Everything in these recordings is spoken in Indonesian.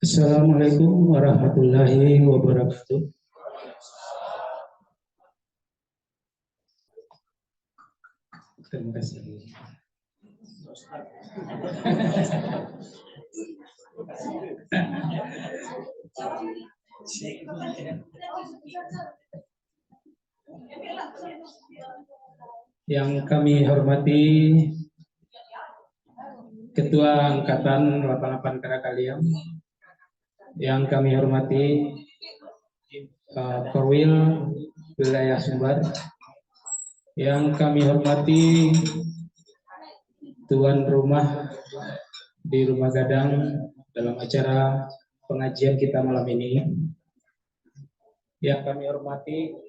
Assalamualaikum warahmatullahi wabarakatuh. Terima kasih. Yang kami hormati Ketua Angkatan 88 Karakaliam, yang kami hormati Korwil Wilayah Sumbar, yang kami hormati tuan rumah di Rumah Gadang dalam acara pengajian kita malam ini, yang kami hormati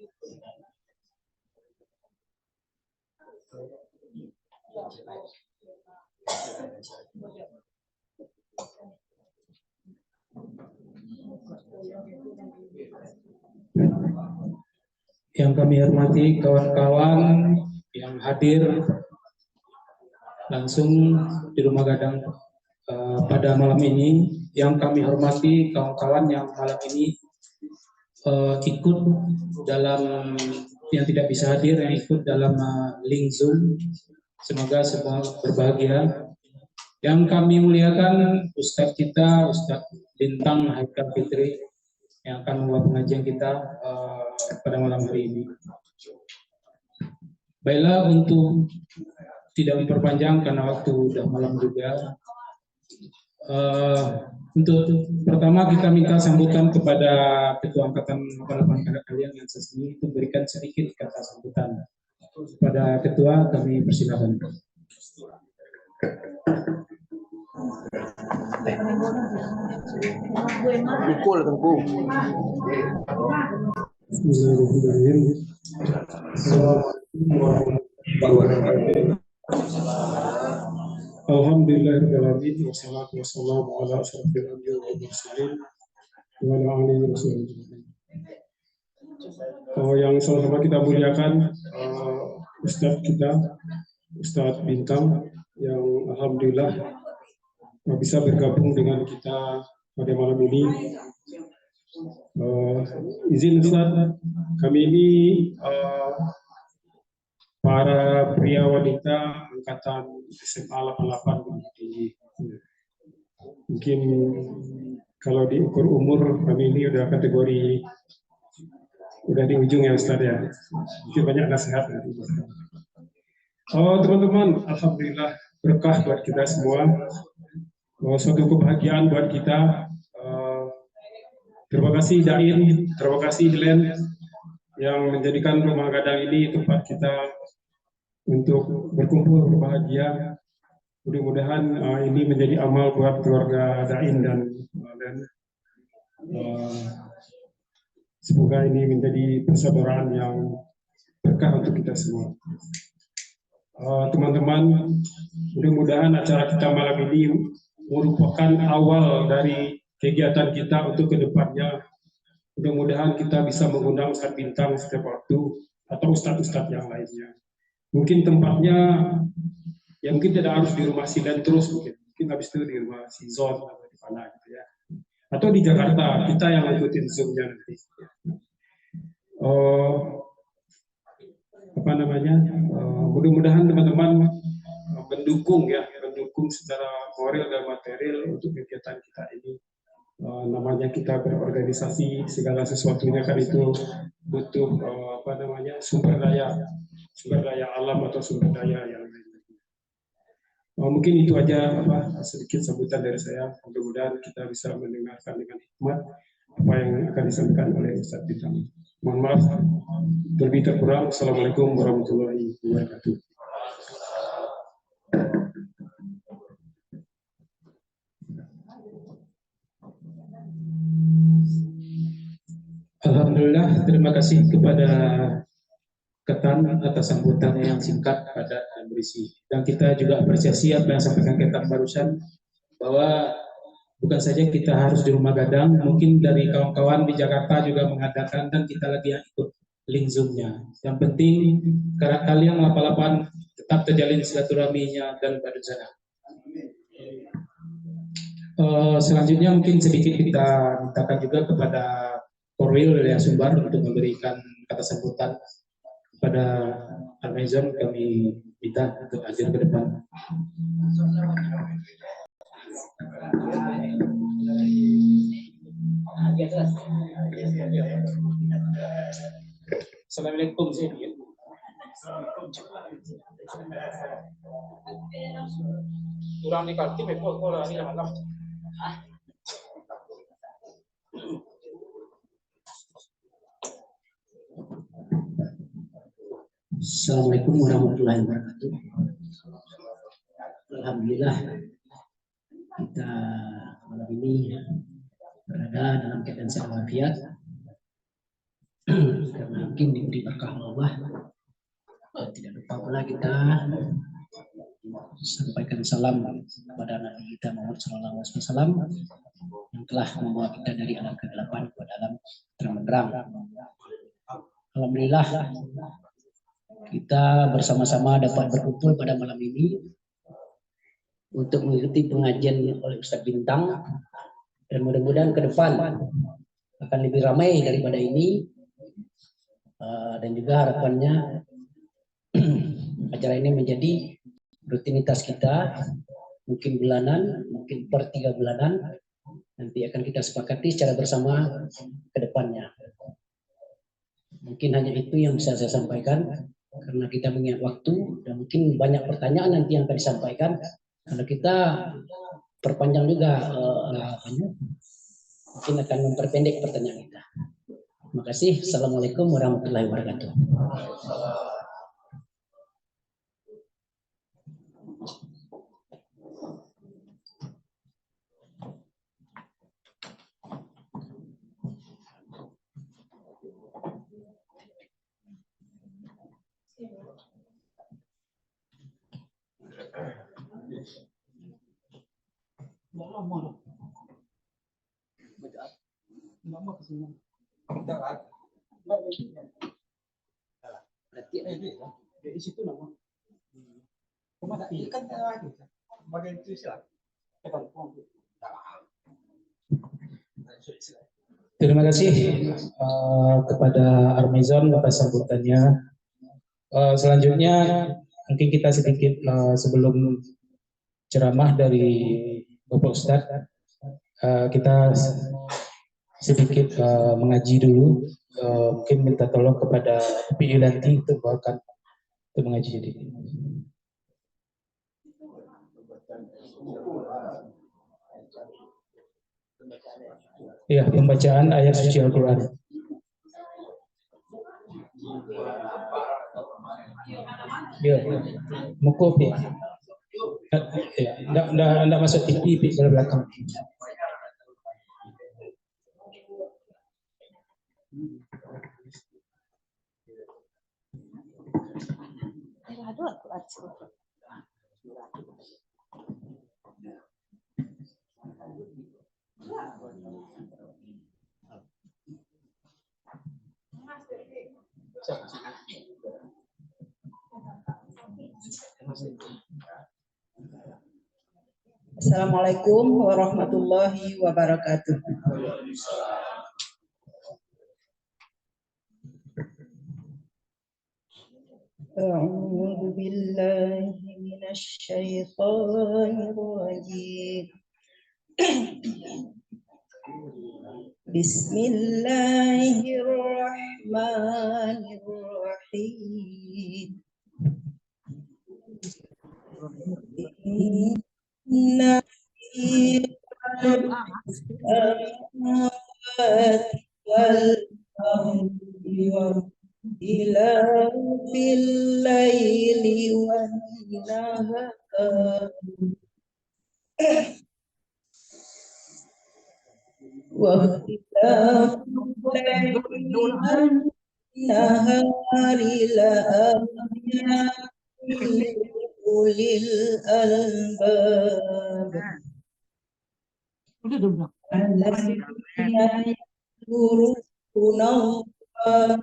kawan-kawan yang hadir langsung di Rumah Gadang pada malam ini, yang kami hormati kawan-kawan yang malam ini ikut dalam, yang tidak bisa hadir, yang ikut dalam link Zoom. Semoga semua berbahagia. Yang kami muliakan Ustadz kita, Ustadz Bintang Haikal Fitri, yang akan membawa pengajian kita pada malam hari ini. Baiklah, untuk tidak memperpanjang karena waktu sudah malam juga. Untuk pertama kita minta sambutan kepada Ketua Angkatan 88 Karakaliam yang sesungguhnya itu berikan sedikit kata sambutan. Kepada Ketua kami persilakan. Alhamdulillahirrahmanirrahim. Wassalatu wassalamu ala asyrafil anbiya'i wal mursalin wa ala alihi wasallam. Yang sama-sama kita muliakan Ustadz kita, Ustadz Bintang, yang alhamdulillah bisa bergabung dengan kita pada malam ini. Izin Ustadz, kami ini para pria wanita angkatan SMA 88 tinggi. Mungkin kalau diukur umur kami ini udah kategori udah di ujung ya Ustadz ya. Mungkin banyak nasihat nanti. Teman-teman, alhamdulillah berkah buat kita semua. Suatu kebahagiaan buat kita. Terima kasih Dain, terima kasih Glenn yang menjadikan Rumah Gadang ini tempat kita untuk berkumpul berbahagia. Mudah-mudahan ini menjadi amal buat keluarga Dain dan semoga ini menjadi persaudaraan yang berkah untuk kita semua. Teman-teman, mudah-mudahan acara kita malam ini merupakan awal dari kegiatan kita untuk kedepannya. Mudah-mudahan kita bisa mengundang Ustadz Bintang setiap waktu atau ustadz-ustadz yang lainnya. Mungkin tempatnya ya mungkin tidak harus di rumah Sidan terus, mungkin habis itu di rumah Sizon atau di mana gitu ya. Atau di Jakarta, kita yang ngikutin Zoom-nya nanti. Mudah-mudahan teman-teman mendukung secara moral dan material untuk kegiatan kita ini. Namanya kita berorganisasi, segala sesuatunya kan itu butuh sumber daya alam atau sumber daya yang lain. Mungkin itu aja sedikit sambutan dari saya. Mudah-mudahan kita bisa mendengarkan dengan hikmat apa yang akan disampaikan oleh Ustadz Bintang. Mohon maaf lebih terkurang. Assalamualaikum warahmatullahi wabarakatuh. Alhamdulillah, terima kasih kepada Ketan atas sambutannya yang singkat, padat, dan berisi. Dan kita juga apresiasi apa yang sampaikan Ketan barusan, bahwa bukan saja kita harus di Rumah Gadang, mungkin dari kawan-kawan di Jakarta juga mengadakan, dan kita lagi yang ikut link Zoom-nya. Yang penting, Karakaliam 88 tetap terjalin silaturahminya dan badut sana. Selanjutnya mungkin sedikit kita mintakan juga kepada Korwil ya Sumbar untuk memberikan kata sambutan kepada Amazon, kami minta untuk hadir ke depan. Assalamualaikum. Kurang dikarti, kok ini jangan. Assalamualaikum warahmatullahi wabarakatuh. Alhamdulillah kita malam ini berada dalam keadaan sehat walafiat karena mungkin diberi berkah Allah. Dan tidak lupa pula kita sampaikan salam kepada Nabi kita Muhammad SAW yang telah membawa kita dari alam kegelapan ke dalam terang benderang. Alhamdulillah kita bersama-sama dapat berkumpul pada malam ini untuk mengikuti pengajian oleh Ustadz Bintang, dan mudah-mudahan ke depan akan lebih ramai daripada ini, dan juga harapannya acara ini menjadi rutinitas kita, mungkin bulanan, mungkin per 3 bulanan, nanti akan kita sepakati secara bersama ke depannya. Mungkin hanya itu yang bisa saya sampaikan, karena kita mengingat waktu dan mungkin banyak pertanyaan nanti yang akan disampaikan. Kalau kita perpanjang juga mungkin akan memperpendek pertanyaan kita. Terima kasih. Assalamualaikum warahmatullahi wabarakatuh. Terima kasih kepada Armizon atas sambutannya. Selanjutnya mungkin kita sedikit sebelum ceramah dari Bapak Ustadz, kita sedikit mengaji dulu. Mungkin minta tolong kepada Pi Yulanti untuk bawakan untuk mengaji jadi. Ya, pembacaan ayat suci Al-Quran. Ya, mukopi. Ya, enggak masuk TV ke belakang. Assalamualaikum warahmatullahi wabarakatuh. A'udzu billahi minasy syaithanir rajim. Bismillahirrahmanirrahim. Inna ila fil laili wan nahar wa ikhtilaful laili wan nahari la ayatin ulil albab alladzina yadhkuruna wa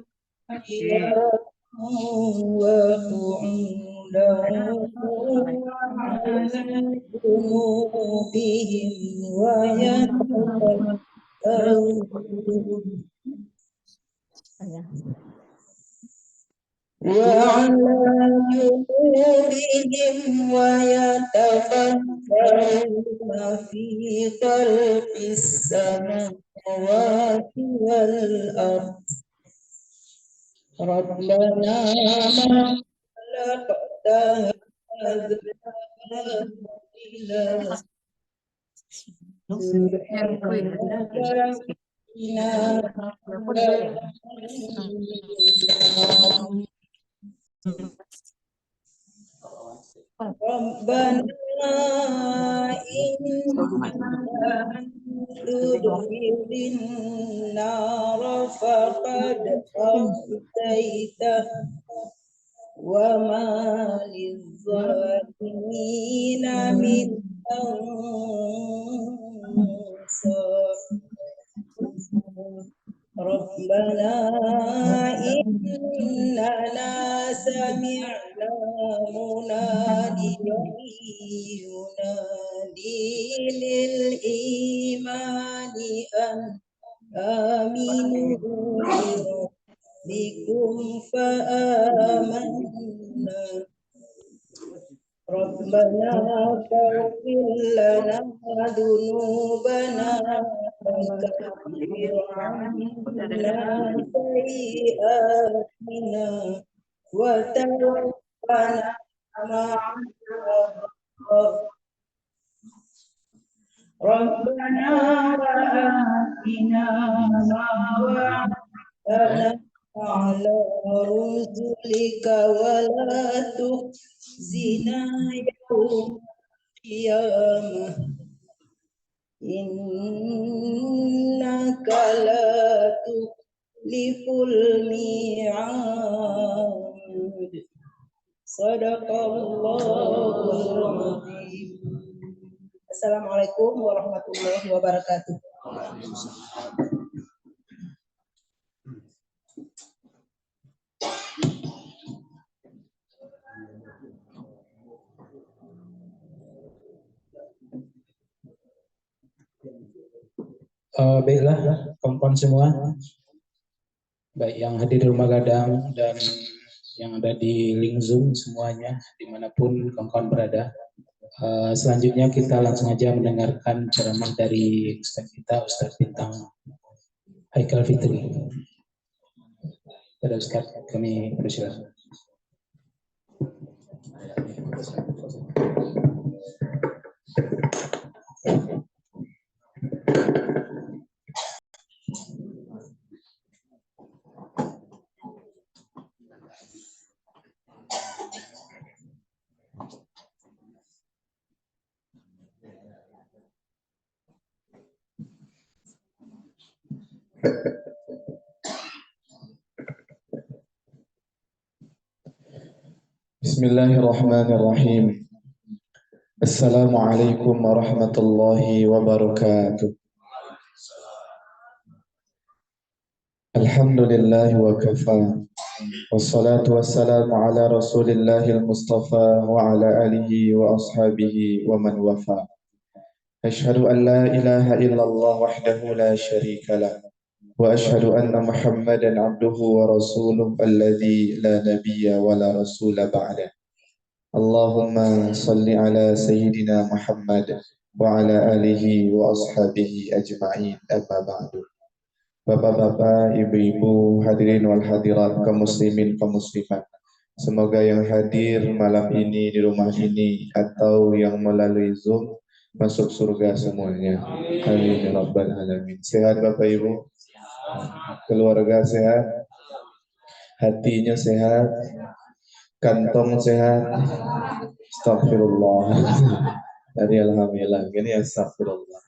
qu'udan ذنوبهم ويتفكرون وعلى قلوبهم ويتفكرون في خلق السماوات والأرض ربنا ما خلقت هذا باطلا ربنا إنك تدخل النار فقد أخزيته وما للظالمين من أنصار ربنا إننا سمعنا مناديا ينادي للإيمان أن آمنوا بربكم فآمنا ربنا فاغفر لنا ذنوبنا وكفر عنا سيئاتنا وتوفنا مع الأبرار ربنا وآتنا ما وعدتنا على رسلك ولا تخزنا يوم القيامة إنك لا تخلف الميعاد صدق الله العظيم. Assalamualaikum warahmatullahi wabarakatuh. Baiklah, kawan-kawan semua, baik yang hadir di rumah gadang dan yang ada di link Zoom semuanya, dimanapun kawan-kawan berada. Selanjutnya kita langsung aja mendengarkan ceramah dari Ustaz kita, Ustaz Bintang Haikal Fitri. Pada Ustaz, kami persilakan. Bismillahirrahmanirrahim. Assalamualaikum warahmatullahi wabarakatuh. Alhamdulillah wa kafa. Wassalatu wassalamu ala Rasulillahil Mustafa wa ala alihi wa ashabihi wa man wafa. Ashhadu an la ilaha illallah wahdahu la syarika lah. Wa ashhadu anna Muhammadan abduhu wa rasuluh alladhi la nabiyya wa la rasula ba'da. Allahumma salli ala Sayyidina Muhammad wa ala alihi wa ashabihi ajma'in amma ba'du. Bapak-bapak, ibu-ibu, hadirin wal hadirat, kaum muslimin, kaum muslimat. Semoga yang hadir malam ini di rumah ini atau yang melalui Zoom masuk surga semuanya. Amin ya rabbal alamin. Sehat Bapak Ibu? Keluarga sehat? Hatinya sehat? Kantong sehat? Astagfirullah. Dari alhamdulillah. Gini astagfirullah.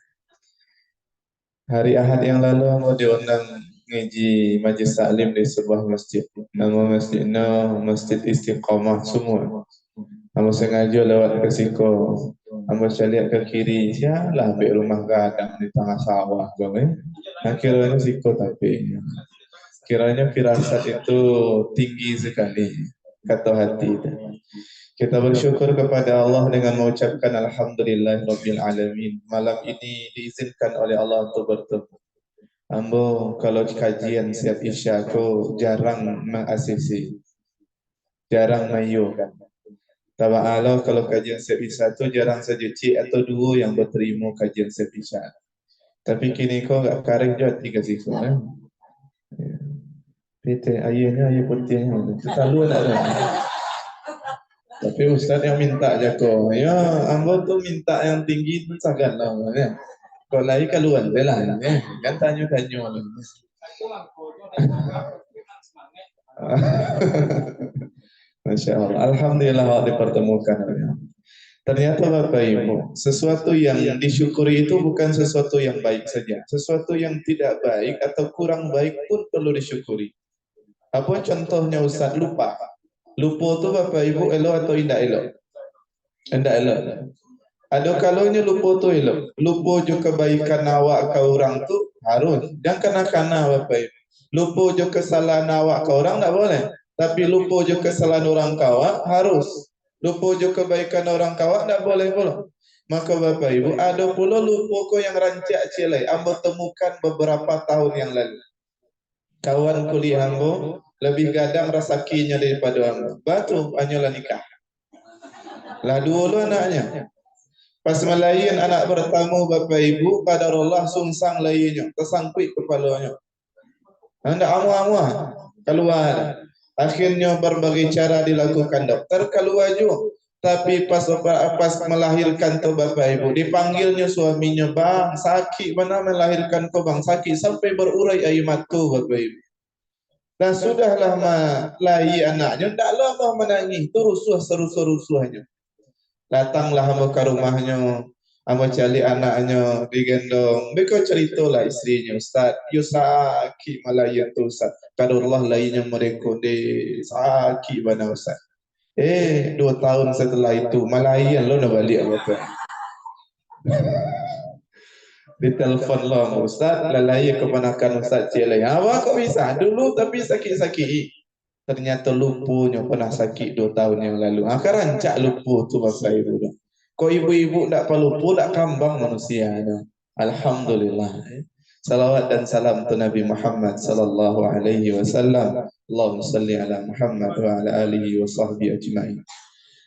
Hari Ahad yang lalu aku diundang ngaji majlis taklim di sebuah masjid. Nama masjidnya Masjid Istiqomah semua. Aku sengaja lewat ke Siko. Aku lihat ke kiri, sialah ambil rumah gadang di tengah sawah. Akhirnya Siko tapi kiranya firasat itu tinggi sekali. Kata hati. Kita bersyukur kepada Allah dengan mengucapkan Alhamdulillahirabbil alamin. Malam ini diizinkan oleh Allah untuk bertemu. Ambo kalau kajian siap isya aku jarang mengasisi, jarang mayu kan. Taba'ala kalau kajian siap isya tu jarang saja cik atau dua yang berterima kajian siap isya. Tapi kini kau enggak kareng jod tiga sifat kan. Pete ayahnya ayah putihnya. Selalu nak ada. Tapi ustaz yang minta je kau. Ya, ambo tu minta yang tinggi tu sangat lah kan. Kau lagi keluar je lah. Kan tanya-tanya lah. Masya Allah. Alhamdulillah awak dipertemukan. Ternyata Bapak Ibu, sesuatu yang disyukuri itu bukan sesuatu yang baik saja. Sesuatu yang tidak baik atau kurang baik pun perlu disyukuri. Apa contohnya Ustaz? Lupa. Lupa tu Bapak Ibu elok atau tidak elok? Tidak elok. Ada kalanya lupa tu elok. Lupa juga kebaikan awak ke orang tu harus. Jangan kena-kena Bapak Ibu. Lupa juga kesalahan awak ke orang tak boleh. Tapi lupa juga kesalahan orang ke awak harus. Lupa juga kebaikan orang ke awak tak boleh pula. Maka Bapak Ibu, ada pula lupa ko yang rancak cilai. Ambo temukan beberapa tahun yang lalu. Kawan kuliah ambo lebih gadang rasakinya daripada ambo. Batu hanyalah nikah. Lah dulu anaknya. Pas melayan anak pertama Bapak Ibu, qadarullah sungsang lainnya, tersangkut kepalanya. Hendak amu-amu keluar. Akhirnya berbagai cara dilakukan dokter keluar juga. Tapi pas melahirkan tu Bapak Ibu, dipanggilnya suaminya, bang sakit mana melahirkan kau bang, sakit sampai berurai air mata Bapak Ibu. Dan sudahlah lahir anaknya, tak lama menangis, terus seru-serusuhnya. Datanglah hamba ke rumahnya, hamba cari anaknya digendong. Mereka ceritalah istrinya, Ustaz, you sakit malayan tu Ustaz. Kadarullah lainnya mereka di sakit mana Ustaz. 2 tahun setelah itu malayan lo nak balik apa? Ditelepon lo Ustaz, lalai keponakan Ustaz Celai. Apa kok bisa? Dulu tapi sakit-sakit. Ternyata lupunya pernah sakit 2 tahun yang lalu. Akan rancak lupu tu Bapak Ibu. Kok ibu-ibu tak lupu, tak kambang manusia. Alhamdulillah. Salawat dan salam tu Nabi Muhammad sallallahu alaihi wasallam. Allahumma salli ala Muhammad wa ala alihi wa sahbihi ajma'in.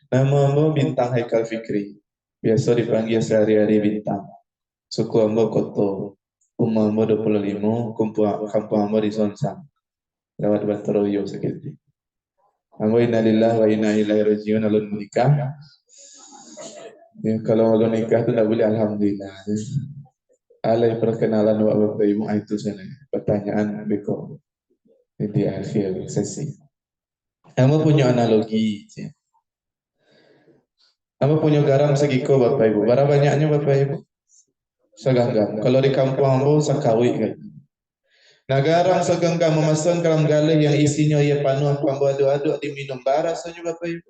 Nama ambo Bintang Haikal Fikri. Biasa dipanggil sehari-hari Bintang. Suku ambo Koto. Umur ambo 25, kampung ambo di Sonsang. Lewat Bataroyo segitu. Ambo innalillahi wa inna ilaihi rajiun. Alun menikah. Ya, kalau alun nikah tu tak boleh alhamdulillah. Alai perkenalan Bapak Ibu itu sana. Pertanyaan beko di akhir sesi. Ambo punya analogi. Ambo punya garam segiko Bapak Ibu. Berapa banyaknya Bapak Ibu? Seganggam. Kalau di kampung ambo sakawi kan. Nah garam segenggam memasukkan dalam galih yang isinya ia panuh ambo aduk-aduk diminum. Rasanya Bapak Ibu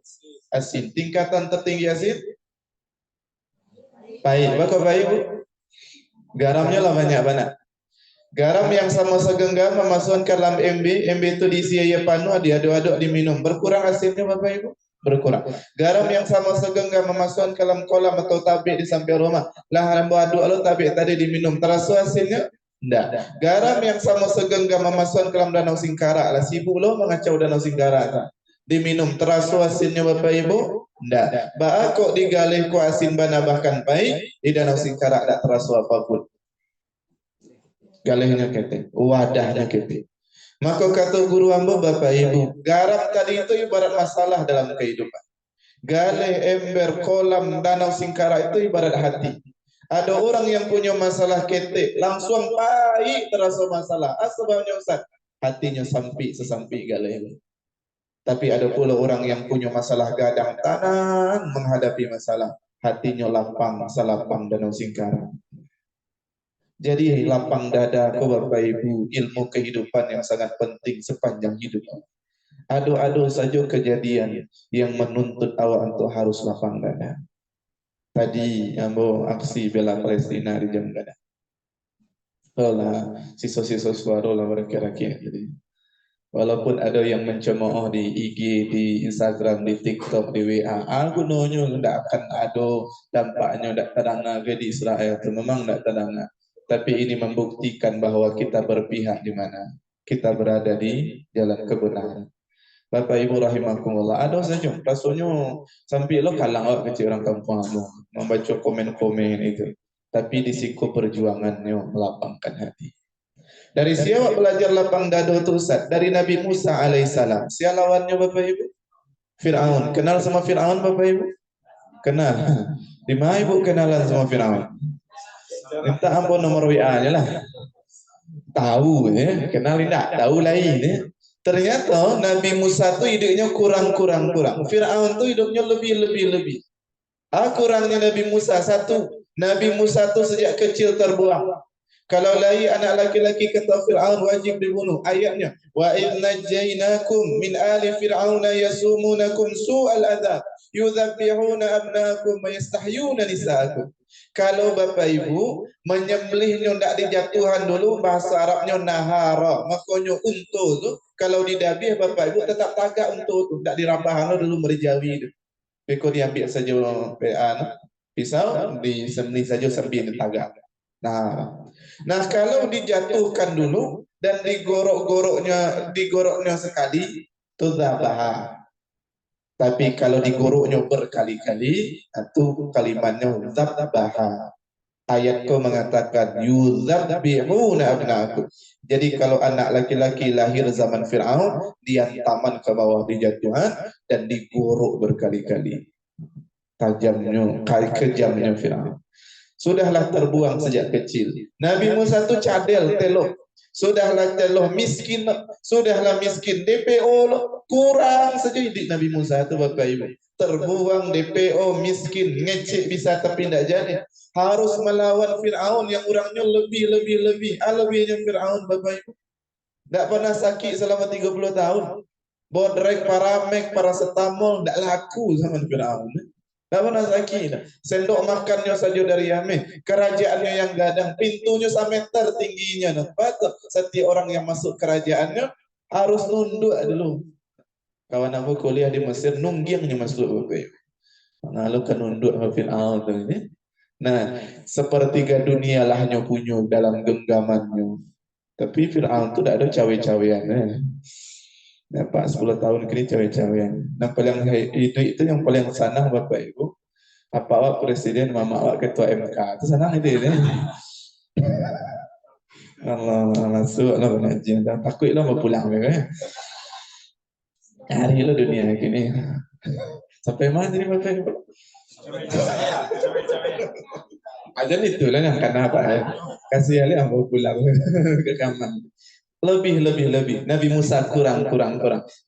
asin. Tingkatan tertinggi asin. Baik, Bapak Ibu. Garamnya lah banyak. Garam yang sama segenggam memasukkan dalam MB itu diisi ia panuh diaduk-aduk diminum. Berkurang asinnya Bapak Ibu? Berkurang. Garam yang sama segenggam memasukkan dalam kolam atau tabik di samping rumah. Lah ambo aduk lo tabik tadi diminum. Terasa asinnya? Tidak. Garam yang sama segenggam memasukkan dalam danau Singkarak. Lah sibuk lo mengacau danau Singkarak. Diminum. Terasa asinnya Bapak Ibu? Tidak. Ba'a kok digalih ku asin bana bahkan pahit. Di danau Singkarak tak terasa apapun. Galihnya ketik. Wadahnya ketik. Maka kata guru ambo Bapak Ibu. Garam tadi itu ibarat masalah dalam kehidupan. Galih, ember, kolam, danau Singkarak itu ibarat hati. Ada orang yang punya masalah ketik, langsung pahit terasa masalah. Sebabnya Ustaz, hatinya sesampi galih. Tapi ada pula orang yang punya masalah gadang tangan menghadapi masalah. Hatinya lapang, salapang danau Singkarak. Jadi lapang dada kau Bapak Ibu, ilmu kehidupan yang sangat penting sepanjang hidup. Adu-adu saja kejadian yang menuntut awak untuk harus lapang dada. Tadi ambo aksi bela Palestina di jam gadang. Olah sisa-sisa suara lah rakyat-rakyat jadi. Walaupun ada yang mencemooh di IG, di Instagram, di TikTok, di WA, aku nonyo tidak akan ada dampaknya, tidak terangna ke di Israel itu memang tidak terangna. Tapi ini membuktikan bahwa kita berpihak di mana kita berada di jalan kebenaran. Bapak Ibu rahimakumullah, ada saja rasanya sampai lo kalang kecil orang kampung kamu membaca komen-komen itu. Tapi di siku perjuangannya melapangkan hati. Dari siapa belajar lapang dada itu Ustaz? Dari Nabi Musa alaihissalam. Siapa lawannya Bapak Ibu? Fir'aun. Kenal sama Fir'aun Bapak Ibu? Kenal. Di mana Ibu kenalan sama Fir'aun? Minta ampun nomor WA-nya lah. Tahu ya, kenal tidak? Tahu lain ya. Ternyata Nabi Musa itu hidupnya kurang. Fir'aun itu hidupnya lebih. Kurangnya Nabi Musa satu. Nabi Musa itu sejak kecil terbuang. Kalau lahir anak laki-laki kata Fir'aun wajib dibunuh. Ayatnya, wa idh najjaynakum min ali fir'auna yasumunakum su'al adzab yudzabbihuna abnaakum wa yastahyuna nisaakum. Kalau Bapak Ibu menyembelihnya tidak dijatuhan dulu, bahasa Arabnya nahara, makanya untu tu kalau didabih Bapak Ibu tetap tagak untu tu, tidak dirabahan dulu merjawi tu. Beko diambil saja pisau disembelih saja sambil tagak. Nah kalau dijatuhkan dulu dan digoroknya sekali itu dzabah. Tapi kalau digoroknya berkali-kali itu kalimatnya dzabah. Ayatku mengatakan yuzabbihuna abnaakum. Jadi kalau anak laki-laki lahir zaman Fir'aun, dia taman ke bawah dijatuhan dan digorok berkali-kali. Kejamnya Fir'aun. Sudahlah terbuang sejak kecil. Nabi Musa itu cadel, telok. Sudahlah telok, miskin. Sudahlah miskin. DPO kurang saja hidup Nabi Musa itu Bapak Ibu. Terbuang, DPO, miskin, ngecek bisa tapi tidak jadi. Harus melawan Fir'aun yang orangnya lebih. Lebihnya Fir'aun Bapak Ibu. Tidak pernah sakit selama 30 tahun. Bodrek, paramek, paracetamol, tidak laku zaman Fir'aun. Tidak pernah sakit. Sendok makannya saja dari Yameh. Kerajaannya yang gadang. Pintunya semeter tingginya. Patut setiap orang yang masuk kerajaannya harus nunduk dulu. Kawan aku kuliah di Mesir nunggingnya masuk Bapak Ibu. Lalu kan nunduk Fir'aun. Nah, sepertiga dunia lahnya punya dalam genggamannya. Tapi Fir'aun itu tidak ada cawe-cawean. Pak 10 tahun kini cawe-cawean. Nah, paling itu yang paling sanang Bapak Ibu. Apa awak presiden, mama awak ketua MK. Itu sanang itu ya. Allah masuk lah pengajian. Takut lah mau pulang ya. Cari lo dunia gini. Sampai mana ini Bapak Ibu? Aja itulah yang kenapa ya. Kasih aja mau pulang ke kamar. Lebih. Nabi Musa kurang.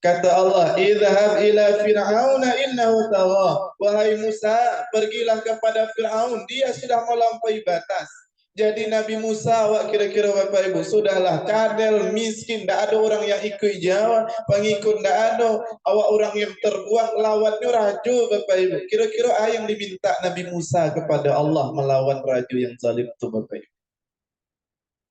Kata Allah, idhhab ila fir'auna innahu tagha. Wahai Musa, pergilah kepada Fir'aun, dia sudah melampaui batas. Jadi Nabi Musa, kira-kira Bapak Ibu, sudahlah cadel, miskin, tidak ada orang yang ikut jawab, pengikut tidak ada, awak orang yang terbuang, lawannya raju Bapak Ibu. Kira-kira yang diminta Nabi Musa kepada Allah melawan raju yang zalim itu Bapak Ibu.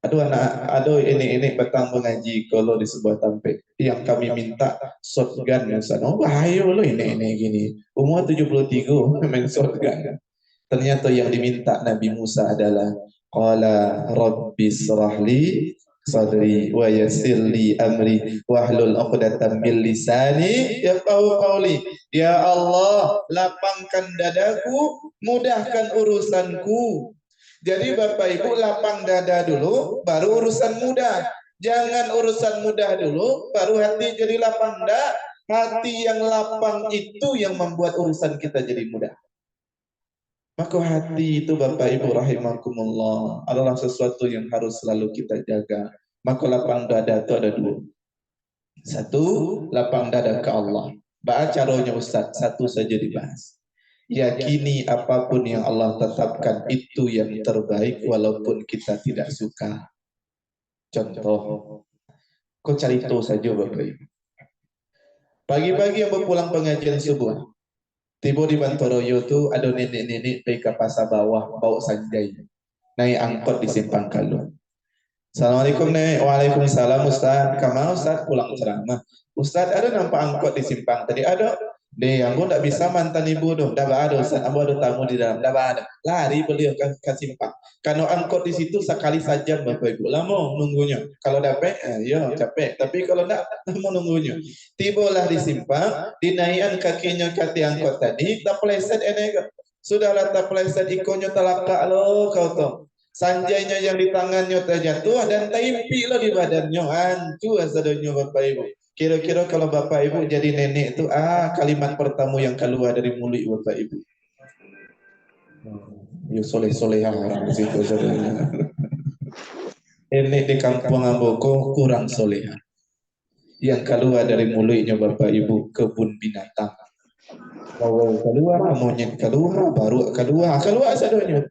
Aduh ini petang mengaji kalau di sebuah tampek yang kami minta shotgun yang sana. Oh bahaya lo ini gini. Umur 73 main shotgun. Ternyata yang diminta Nabi Musa adalah qala rabbi shrahli sadri wa yassirli amri wahlul 'uqdatam min lisani yafqahu qawli. Ya Allah, lapangkan dadaku, mudahkan urusanku. Jadi Bapak Ibu lapang dada dulu, baru urusan mudah. Jangan urusan mudah dulu, baru hati jadi lapang. Enggak, hati yang lapang itu yang membuat urusan kita jadi mudah. Maka hati itu Bapak Ibu rahimakumullah adalah sesuatu yang harus selalu kita jaga. Maka lapang dada itu ada dua. Satu, lapang dada ke Allah. Caranya Ustaz, satu saja dibahas. Yakini apapun yang Allah tetapkan itu yang terbaik walaupun kita tidak suka. Contoh, kau cari tahu saja Bapak Ibu. Pagi-pagi yang berpulang pengajian subuh, tiba di Bantoroyo itu ada nenek-nenek pergi ke pasar bawah bawa sanjai, naik angkot di Simpang Kalung. Assalamualaikum nih. Waalaikumsalam Ustaz. Kamu Ustaz pulang ceramah. Ustaz ada nampak angkot di simpang tadi ada. Deh, aku nggak bisa mantan ibu dong. Dah ada Ustaz. Aku ada tamu di dalam. Dah ada. Lari beliau ke simpang. Kalau angkot di situ sekali saja Bapak Ibu. Lama nunggunya. Kalau dapat, ya capek. Tapi kalau nggak, lama nunggunya. Tibalah di simpang, dinaikan kakinya kaki angkot tadi. Tak pleset enega. Sudahlah tak pleset ikonnya telakak lo kau tahu. Sanjainya yang di tangannya terjatuh dan taimpi lo di badannya. Hancur asadanya Bapak Ibu. Kira-kira kalau Bapak Ibu jadi nenek itu kalimat pertama yang keluar dari mulut Bapak Ibu. Ya soleh-soleh orang di situ saudara. Nenek di kampung Amboko kurang soleh. Yang keluar dari mulutnya Bapak Ibu kebun binatang. Kalau keluar monyet keluar, baru keluar saudanya.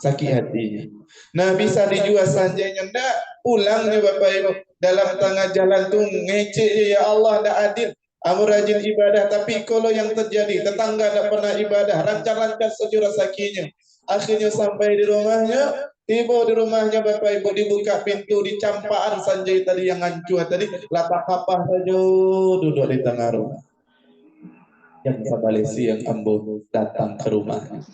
Sakit hatinya. Nah bisa dijual sanjanya enggak, pulangnya Bapak Ibu dalam tengah jalan tuh ngecek ya Allah enggak adil. Kamu rajin ibadah tapi kalau yang terjadi tetangga enggak pernah ibadah, lancar-lancar saja sakinya. Akhirnya sampai di rumahnya, tiba di rumahnya Bapak Ibu dibuka pintu dicampaan sanjay tadi yang hancur tadi, lapak apa saja duduk di tengah rumah. Yang sabalesi yang ambo datang ke rumahnya.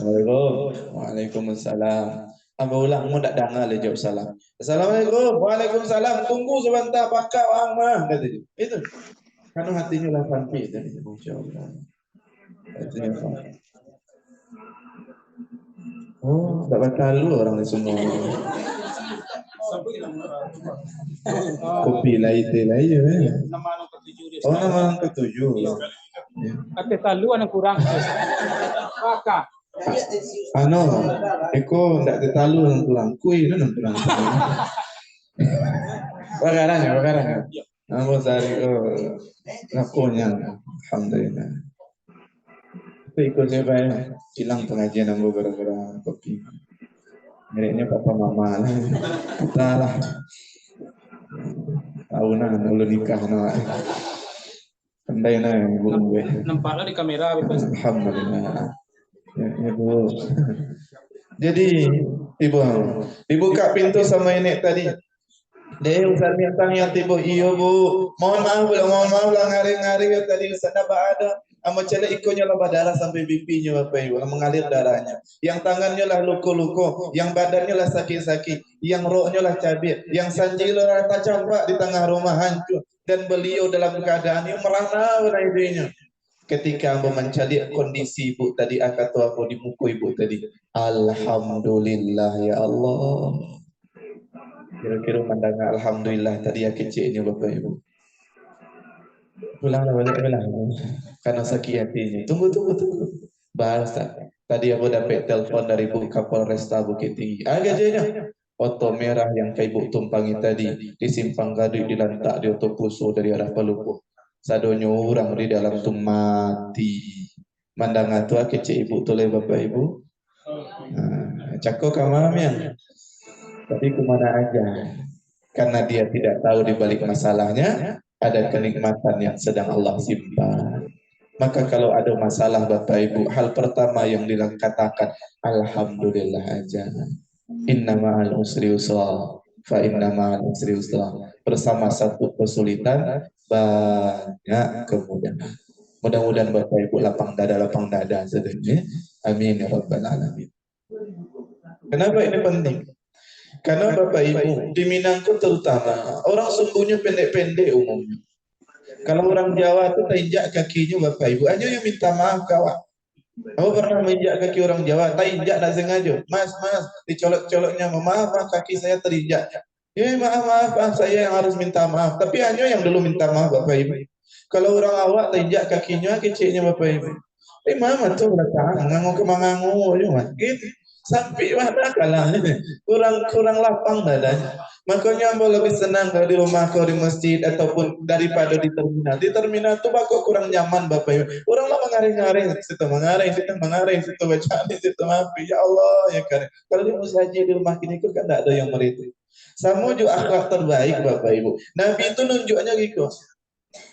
Waalaikumsalam. Abang ulang mu tak dengar le jawab salam. Assalamualaikum. Waalaikumsalam. Tunggu sebentar pakak wang mah kata dia. Itu. Karena hatinya lah sampai tadi. Masyaallah. Hatinya sampai. Oh, tak batal lu orang ni semua. Kopi lain teh lain je. Oh, nama yang ketujuh. Kata talu anak kurang. Pakak. Eko ndak terlalu nang tulang kui tu nang tulang. Bagarannya. Ambo sari lakonya. Alhamdulillah. Tapi ikut saya bayar hilang pengajian ambo gara-gara kopi. Mereknya papa mama lah. Salah. Tahunan lalu nikah nak. Pandai nak ibu gue. Nampaklah di kamera betul. Alhamdulillah. Ya Bu. Jadi ibu dibuka pintu sama nenek tadi. Deh Ustaz Mintang yang tiba iyo Bu. Mohon maaf lah ngari-ngari tadi Ustaz dah ada. Amo cele ikonnya lah darah sampai pipinya Bapak Ibu, mengalir darahnya. Yang tangannya lah luka-luka, yang badannya lah sakit-sakit, yang rohnya lah cabik, yang sanjil lah tajam Pak di tengah rumah hancur dan beliau dalam keadaan yang merana idenya. Ketika Amba mencari kondisi ibu tadi, kata aku di muka ibu tadi, Alhamdulillah ya Allah. Kira-kira mendengar Alhamdulillah tadi ya kecilnya Bapak Ibu. Pulanglah balik. Karena sakit hatinya. Tunggu. Bahasa. Tadi aku dapat telepon dari Bu Kapolresta Bukit Tinggi. Gajahnya. Oto merah yang kayak ibu tumpangi tadi di simpang Gadui dilantak di Oto Puso dari arah Palupu. Sadonyo orang di dalam tu mati. Mandang tua kecil ibu toleh Bapak Ibu. Cako kamamnya. Tapi kemana aja. Karena dia tidak tahu di balik masalahnya ada kenikmatan yang sedang Allah simpan. Maka kalau ada masalah Bapak Ibu, hal pertama yang dikatakan Alhamdulillah aja. Inna ma'al usri yusra, fa inna ma'al usri yusra. Bersama satu kesulitan banyak kemudahan. Mudah-mudahan Bapak Ibu lapang dada sebenarnya. Amin ya rabbal alamin. Kenapa ini penting? Karena Bapak Ibu di Minangkabau terutama orang sukunya pendek-pendek umumnya. Kalau orang Jawa itu terinjak kakinya Bapak Ibu, hanya yang minta maaf kawan. Kamu pernah menginjak kaki orang Jawa? Tak injak tak sengaja. Mas, dicolok-coloknya, maaf kaki saya terinjak. Ya maaf, saya yang harus minta maaf. Tapi hanya yang dulu minta maaf Bapak Ibu. Kalau orang awak terinjak kakinya, kecilnya Bapak Ibu. Mama tuh berkata, ngangu gitu. Sampai mana kalah kurang lapang dadanya. Makanya Ambo lebih senang kalau di rumah kau di masjid ataupun daripada di terminal. Di terminal tuh bakal kurang nyaman Bapak Ibu. Orang lah mengaring-ngaring, situ mengaring, situ baca, situ maafin. Ya Allah ya kan. Kalau di masjid di rumah kini kan tidak ada yang meritu. Sama juga akhlak terbaik Bapak Ibu. Nabi itu nunjuknya gitu.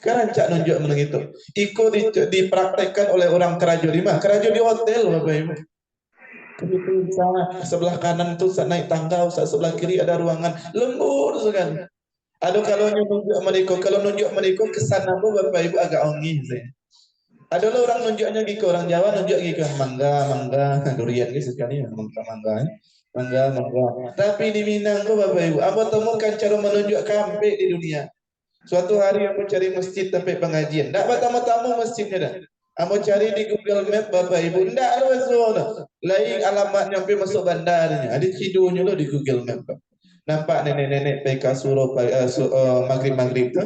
Kerancak nunjuk begitu. Iko dipraktekkan oleh orang kerajo di mana? Kerajo di hotel Bapak Ibu. Begitu Ustaz, sebelah kanan itu Ustaz naik tangga, Ustaz sebelah kiri ada ruangan lembut sekali. Aduh kalau nunjuk mereka kesan apa Bapak Ibu agak ongih saya. Ada orang nunjuknya gitu, orang Jawa nunjuk gitu, mangga, durian gitu sekali, mangga. Tapi di Minang tuh Bapak Ibu, apa temukan cara menunjuk kampe di dunia. Suatu hari aku cari masjid tempat pengajian, tak pertama-tama masjidnya dah. Aku cari di Google Map Bapak Ibu, ndak ada semua. Lain alamat nyampe masuk bandarnya, ada cidunya lo di Google Map. Nampak nenek-nenek PK suruh maghrib tu.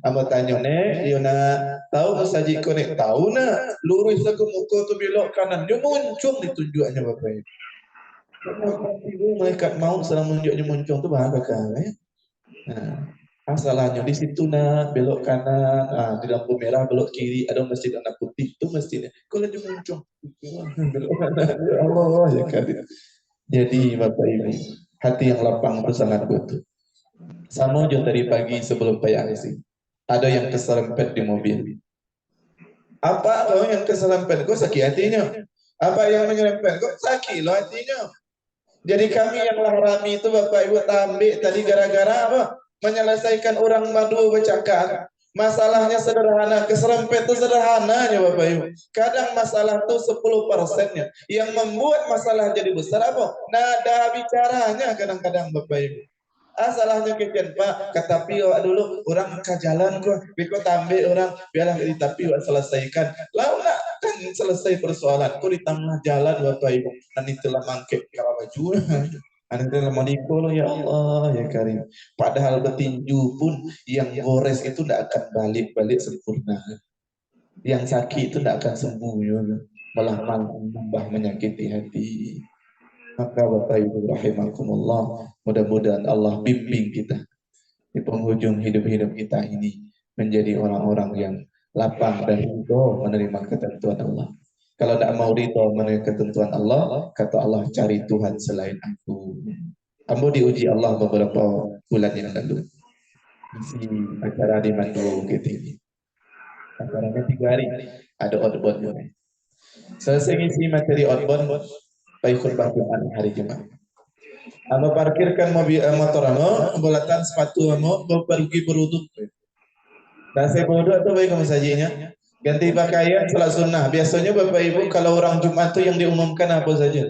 Amo tanya nek, dia nak tahu masjid konek tahu nak lurus ke muka tu belok kanan dia muncung ditunjuknya Bapak Ibu. Malaikat maut sedang menunjuknya muncung tu bahagia kan ya. Nah, masalahnya di situ nak belok kanan, di lampu merah belok kiri ada masjid warna putih tu masjidnya. Kalau dia muncung belok kanan ya Allah ya kan. Jadi Bapak Ibu, hati yang lapang itu sangat butuh. Sama juga tadi pagi sebelum PAC. Ada yang keserempet di mobil. Apa kau yang keserempet? Kau sakit hatinya. Apa yang menyerempet? Kau sakit lo hatinya. Jadi kami yang lahrami itu Bapak Ibu tambik tadi gara-gara apa? Menyelesaikan orang madu bercakap. Masalahnya sederhana, keserempet itu sederhananya Bapak Ibu. Kadang masalah itu 10%-nya. Yang membuat masalah jadi besar apa? Nada bicaranya kadang-kadang Bapak Ibu. Salahnya keken Pak, kata Pio dulu orang ke jalan kok, biko tambah orang biarlah di tapi selesaikan. Lalu nak kan selesai persoalan, kok di tengah jalan Bapak Ibu, nanti telah mangkep kalau baju, nanti telah mau ya Allah ya Karim. Padahal betinju pun yang gores itu tidak akan balik sempurna, yang sakit itu tidak akan sembuh, malah menambah menyakiti hati. Maka Bapak Ibu rahimakumullah, mudah-mudahan Allah bimbing kita di penghujung hidup-hidup kita ini menjadi orang-orang yang lapang dan ridho menerima ketentuan Allah. Kalau tidak mau ridho menerima ketentuan Allah, kata Allah cari Tuhan selain aku. Ambo diuji Allah beberapa bulan yang lalu. Isi acara di Mandu gitu ini. Acaranya 3 hari, ada outbound. Selesai ngisi materi outbound, baik khutbah Jumat hari Jumat. Amo parkirkan mobil motor amo, bolatan sepatu amo, pergi beruduk. Dan saya beruduk atau baik sajinya. Ganti pakaian salat sunnah. Biasanya Bapak Ibu kalau orang Jumat itu yang diumumkan apa saja?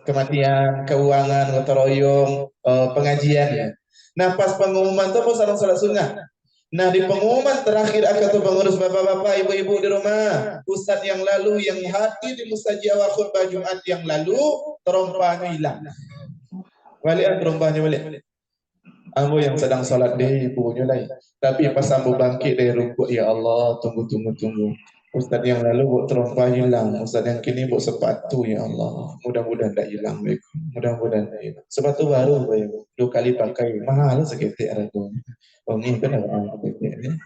Kematian, keuangan, gotong royong, pengajian ya. Nah pas pengumuman itu apa salat sunnah? Nah di pengumuman terakhir kata pengurus bapak-bapak, ibu-ibu di rumah, ustadz yang lalu yang hadir di mustajabah khutbah Jumat yang lalu terompahnya hilang. Balik terompahnya balik. Ambo yang sedang salat deh ibunya lain. Tapi pas ambo bangkit dari rukuk, ya Allah tunggu. Ustadz yang lalu buat terompah hilang, ustadz yang kini buat sepatu ya Allah. Mudah-mudahan tak hilang, mudah-mudahan tak hilang. Sepatu baru, 2 kali pakai, mahal seketik harganya. Ini kan ada seketik.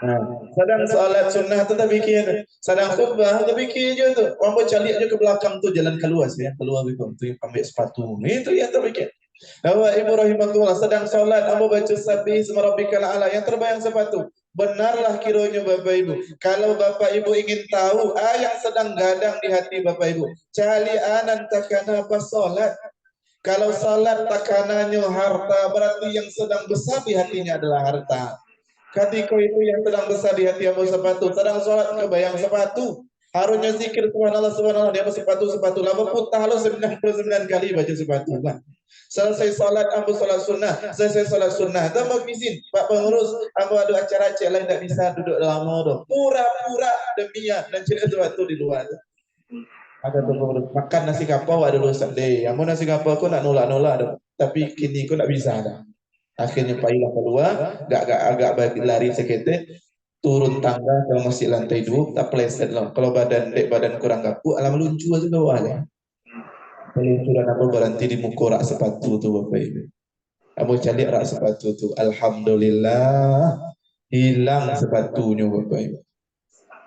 Nah, sedang salat sunnah tu tak fikir, sedang khutbah tu fikir je tu. Orang bercalik je ke belakang tu jalan keluar tu yang ambil sepatu. Itu yang tak fikir. Bapak Ibu rahimakumullah, sedang salat ambo baca sabih isma rabbikal a'la, yang terbayang sepatu. Benarlah kiranya Bapak Ibu. Kalau Bapak Ibu ingin tahu yang sedang gadang di hati Bapak Ibu, cali anan takana pas salat. Kalau salat takananya harta, berarti yang sedang besar di hatinya adalah harta. Ketika itu yang sedang besar di hati ambo sepatu, sedang salat kebayang sepatu. Harusnya zikir subhanallah dia sepatu lama putah lo 99 kali baca sepatu lah. Selesai salat ambo salat sunnah dan mau izin Pak pengurus ambo ada acara cek lain tak bisa duduk lama tu. Pura-pura demian dan cerita sepatu di luar. Ada pengurus makan nasi kapau ada dulu Sunday. Ambo nasi kapau aku nak nolak tapi kini aku tak bisa dah. Akhirnya payah keluar, agak lari seketik, turun tangga kalau masih lantai 2, tak pleset lah. Kalau badan kurang kaku, alam luncu aja bawah lah. Peluncuran aku berhenti di muka rak sepatu tu Bapak Ibu. Aku cari rak sepatu tu, alhamdulillah hilang sepatunya Bapak Ibu.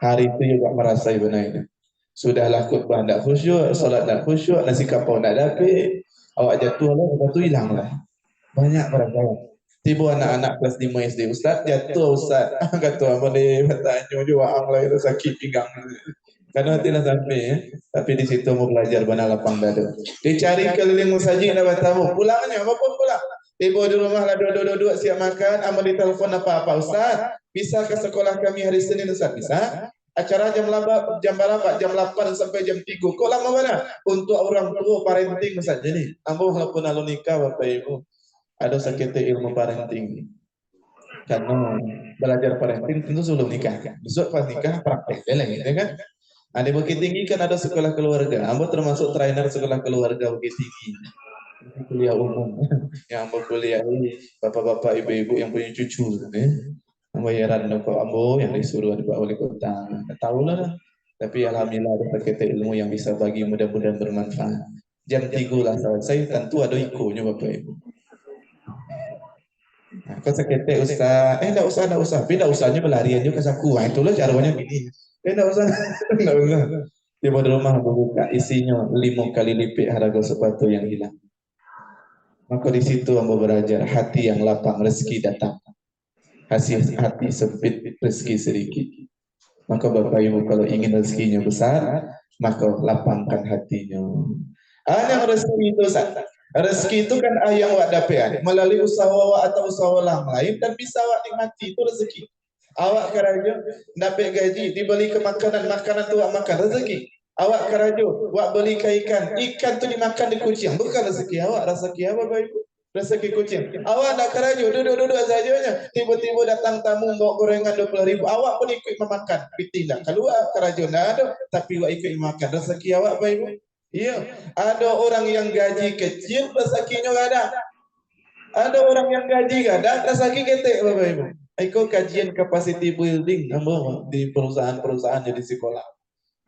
Hari itu juga merasa benar. Sudahlah khutbah tak khusyuk, solat tak khusyuk, nasi kapau tak dapat, awak jatuh lah, sepatu hilang lah. Banyak barang-barang. Tiba anak-anak kelas 5 SD, Ustaz jatuh Ustaz. Kata apa dia bertanya juga ang lah itu sakit pinggang. Karena tidak sampai ya. Tapi di situ mau belajar benar lapang dada. Dicari keliling masjid dapat tahu. Pulangnya apa pun pulang. Tiba di rumah lah dua siap makan. Amal ditelepon apa-apa Ustaz. Bisa ke sekolah kami hari Senin Ustaz? Bisa. Acara jam berapa? Jam 8 sampai jam 3. Kok lama mana? Untuk orang tua parenting Ustaz. Jadi, ambo walaupun alun nikah Bapak Ibu, ada sakit ilmu parenting. Karena belajar parenting tentu sebelum nikah. Besok pas nikah praktek lagi, ya kan? Ada Bukit Tinggi kan ada sekolah keluarga. Ambo termasuk trainer sekolah keluarga Bukit Tinggi. Kuliah umum. Yang ambo kuliah ini bapak-bapak, ibu-ibu yang punya cucu, ya. Ambo heran kok ambo yang disuruh di Pak Wali Kota. Tahu lah. Tapi alhamdulillah ada paket ilmu yang bisa bagi, mudah-mudahan bermanfaat. Jam 3 lah selesai, tentu ada ikonya Bapak Ibu. Nah, kau sakit Ustaz, enggak usah, tapi enggak usahnya berlarian juga ke saku. Itulah caranya gini. Enggak usah. Di rumah buka isinya 5 kali lipat harga sepatu yang hilang. Maka di situ ambo belajar hati yang lapang rezeki datang. Hati sempit rezeki sedikit. Maka Bapak Ibu kalau ingin rezekinya besar, maka lapangkan hatinya. Yang rezeki itu rezeki itu kan yang awak dapat melalui usaha awak atau usaha orang lain dan bisa awak nikmati, itu rezeki. Awak kerja dapat gaji, dibeli ke makanan tu awak makan, rezeki. Awak kerja, awak beli ke ikan tu dimakan di kucing, bukan rezeki awak. Rezeki apa Bapak Ibu? Rezeki kucing. Awak nak kerja, duduk saja, tiba-tiba datang tamu bawa gorengan 20.000, awak pun ikut memakan, tidak. Kalau awak kerja nak ada, tapi awak ikut makan, rezeki awak Bapak Ibu. Iya, ada orang yang gaji kecil, rezekinya gak ada. Ada orang yang gaji gak ada, rezeki ketek Bapak Ibu. Itu kajian capacity building di perusahaan-perusahaan di sekolah.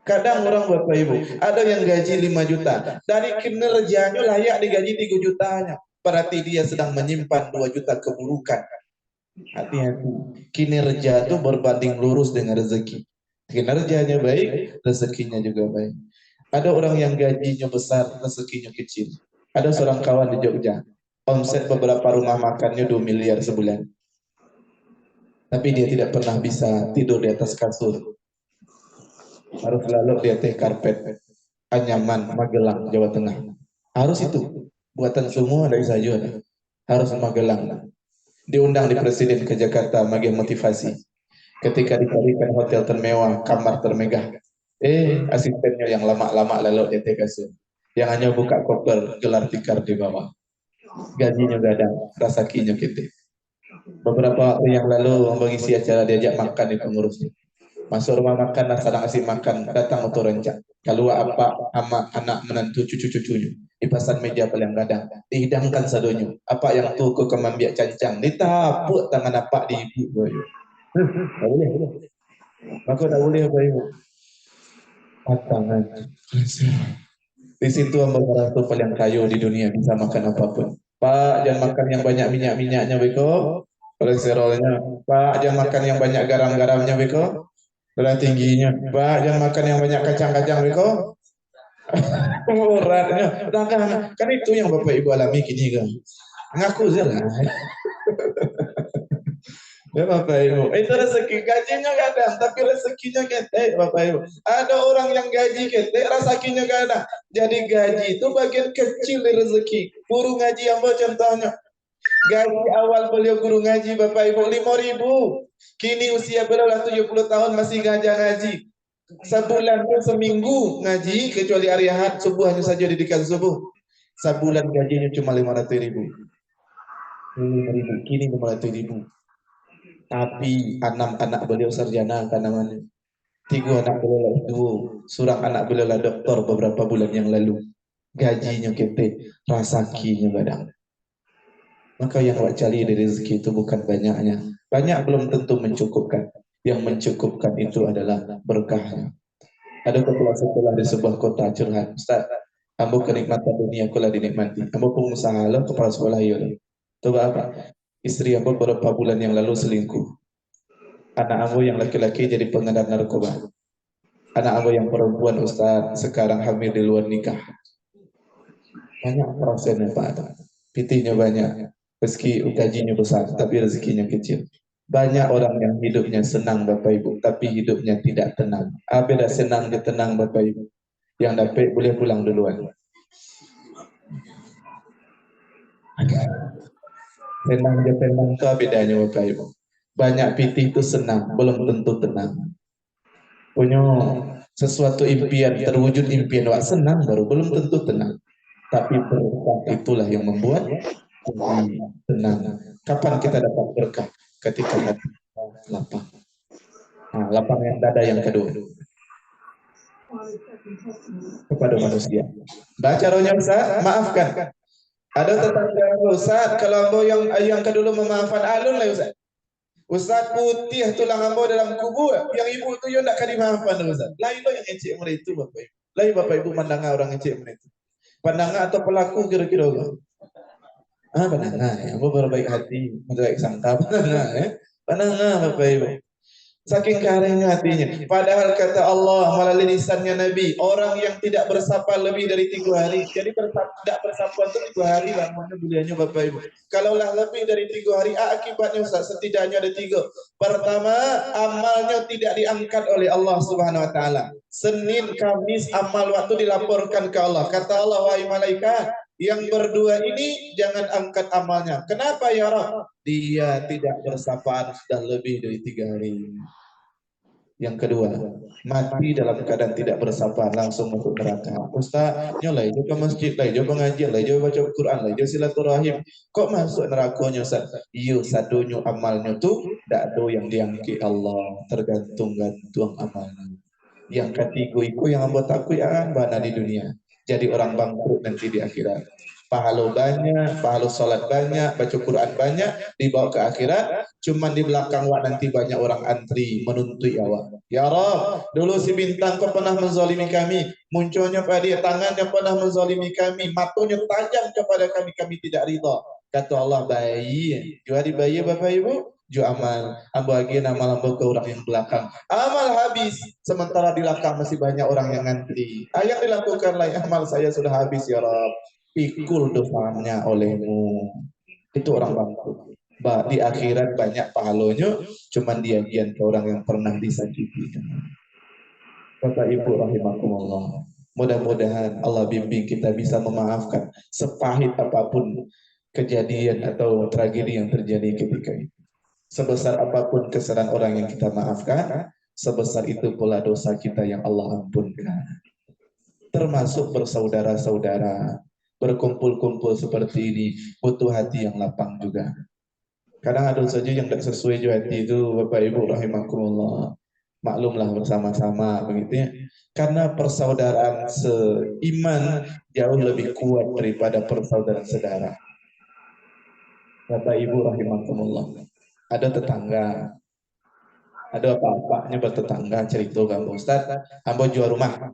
Kadang orang Bapak Ibu, ada yang gaji 5 juta. Dari kinerjanya layak digaji 3 jutanya. Berarti dia sedang menyimpan 2 juta keburukan. Hati-hati. Kinerja itu berbanding lurus dengan rezeki. Kinerjanya baik, rezekinya juga baik. Ada orang yang gajinya besar, rezekinya kecil. Ada seorang kawan di Jogja, omset beberapa rumah makannya 2 miliar sebulan. Tapi dia tidak pernah bisa tidur di atas kasur. Harus lalu di atas karpet. Anyaman, Magelang, Jawa Tengah. Harus itu. Buatan semua dari saja. Harus Magelang. Diundang di Presiden ke Jakarta, bagi motivasi. Ketika dicarikan hotel termewah, kamar termegah. Asistennya yang lama-lama lalu di kasur. Yang hanya buka koper, gelar tikar di bawah. Gajinya gak ada, rezekinya gitu. Beberapa waktu yang lalu mengisi acara diajak makan di pengurusnya. Masuk rumah makan, sedang kasih makan, datang motor rencak. Kalau apa ama anak menantu cucu-cucunya. Dipasang meja paling kadang. Dihidangkan sadonya. Apa yang tu ke kemambiak cancang. Ditapuk tangan apa di ibu. Tak boleh. Maka tak boleh apa ibu. Patangan. Di situ ambang meratu paling kayu di dunia, bisa makan apapun. Pak, jangan makan yang banyak minyak-minyaknya, Beko. Kolesterolnya. Pak, jangan makan yang banyak garam-garamnya, Beko. Darah tingginya. Pak, jangan makan yang banyak kacang-kacang, Beko. Uratnya. Kan itu yang Bapak Ibu alami kini kan. Ngaku saja lah. Ya Bapak Ibu, itu rezeki, gajinya kadang, tapi rezekinya ketek Bapak Ibu. Ada orang yang gaji ketek, rezekinya kadang. Jadi gaji itu bagian kecil dari rezeki. Guru ngaji yang contohnya, gaji awal beliau guru ngaji Bapak Ibu 5.000. Kini usia beliau 70 tahun masih ngaji. Sebulan pun seminggu ngaji, kecuali hari Ahad subuh hanya saja didikan subuh. Sebulan gajinya cuma 500.000. 5.000, kini 500.000. Tapi 6 anak beliau sarjana kan namanya. 3 anak beliau S2, seorang anak beliau doktor beberapa bulan yang lalu. Gajinya ketek, rezekinya badang. Maka yang awak cari dari rezeki itu bukan banyaknya. Banyak belum tentu mencukupkan. Yang mencukupkan itu adalah berkahnya. Ada kepala sekolah di sebuah kota curhat, Ustaz, ambo kenikmatan dunia kula dinikmati. Ambo pengusaha lo kepala sekolah yo. Coba apa? Istri ambo beberapa bulan yang lalu selingkuh. Anak ambo yang laki-laki jadi pengedar narkoba. Anak ambo yang perempuan Ustaz sekarang hamil di luar nikah. Banyak prosesnya Pak. Pitinya banyak. Meski gajinya besar, tapi rezekinya kecil. Banyak orang yang hidupnya senang Bapak Ibu, tapi hidupnya tidak tenang. Beda senang dia tenang Bapak Ibu. Yang dapat boleh pulang duluan. Senang dia tenang itu bedanya Bapak Ibu. Banyak pitih itu senang, belum tentu tenang. Punya sesuatu impian, terwujud impian, wak senang baru belum tentu tenang. Tapi berkah itulah yang membuat tenang. Kapan kita dapat berkah? Ketika hati lapang. Nah, lapang yang dada yang kedua. Kepada manusia. Baca rohnya Ustaz, maafkan. Ada tetangga Ustaz, kalau ambo yang kedua memaafkan alun lah Ustaz. Ustaz putih tulang ambo dalam kubur, yang ibu tu yang nak kadi maafkan Ustaz. Lain lo yang ecek mereka Bapak Ibu. Lain Bapak Ibu pandangan orang ecek mereka. Pandangan atau pelaku kira-kira pandangan ya, ambo berbaik hati, berbaik sangka pandangan ya. Pandangan Bapak Ibu. Saking karenya hatinya. Padahal kata Allah melalui lisannya Nabi, orang yang tidak bersapa lebih dari 3 hari. Jadi tidak bersapa itu 3 hari lamanya buliannya Bapak Ibu. Kalaulah lebih dari 3 hari, akibatnya Ustaz setidaknya ada 3. Pertama, amalnya tidak diangkat oleh Allah Subhanahu Wa Taala. Senin, Kamis, amal waktu dilaporkan ke Allah. Kata Allah, wahai malaikat, yang berdua ini jangan angkat amalnya. Kenapa ya Rabb? Dia tidak bersapaan sudah lebih dari 3 hari. Yang kedua, mati dalam keadaan tidak bersapaan langsung masuk neraka. Ustaz, nyolai jo ke masjid, lai jo pengajian, lai jo baca Quran, lai jo silaturahim. Kok masuk nerakanya Ustaz? Iyo sadunya amalnya tu dak do yang diangki Allah, tergantung amalnya. Yang ketiga itu yang ambo takut bana di dunia. Jadi orang bangkrut nanti di akhirat. Pahala banyak, pahala salat banyak, baca Quran banyak, dibawa ke akhirat, cuman di belakang wak nanti banyak orang antri menuntut awak. Ya Rabb, dulu si bintang kau pernah menzalimi kami, munculnya pada dia tangan yang pernah menzalimi kami, matanya tajam kepada kami, kami tidak ridha. Kata Allah, bayi, juari bayi Bapak Ibu, ju amal, ambo lagi nama ambo ke orang yang belakang. Amal habis, sementara di belakang masih banyak orang yang ngantri. Yang dilakukan lain amal saya sudah habis ya Rabb. Pikul dosanya olehmu. Itu orang bangkrut. Di akhirat banyak pahalanya, cuman dia ke orang yang pernah disakiti. Bapak Ibu rahimakumullah. Mudah-mudahan Allah bimbing kita bisa memaafkan sepahit apapun kejadian atau tragedi yang terjadi ketika itu. Sebesar apapun kesalahan orang yang kita maafkan, sebesar itu pula dosa kita yang Allah ampunkan. Termasuk bersaudara-saudara. Berkumpul-kumpul seperti ini butuh hati yang lapang juga. Kadang ada saja yang tidak sesuai juga hati itu Bapak Ibu rahimakumullah. Maklumlah bersama-sama begitu ya. Karena persaudaraan seiman jauh lebih kuat daripada persaudaraan saudara. Bapak Ibu rahimakumullah. Ada tetangga. Ada apa-apanya bertetangga cerita kamu Ustaz, ambo jual rumah.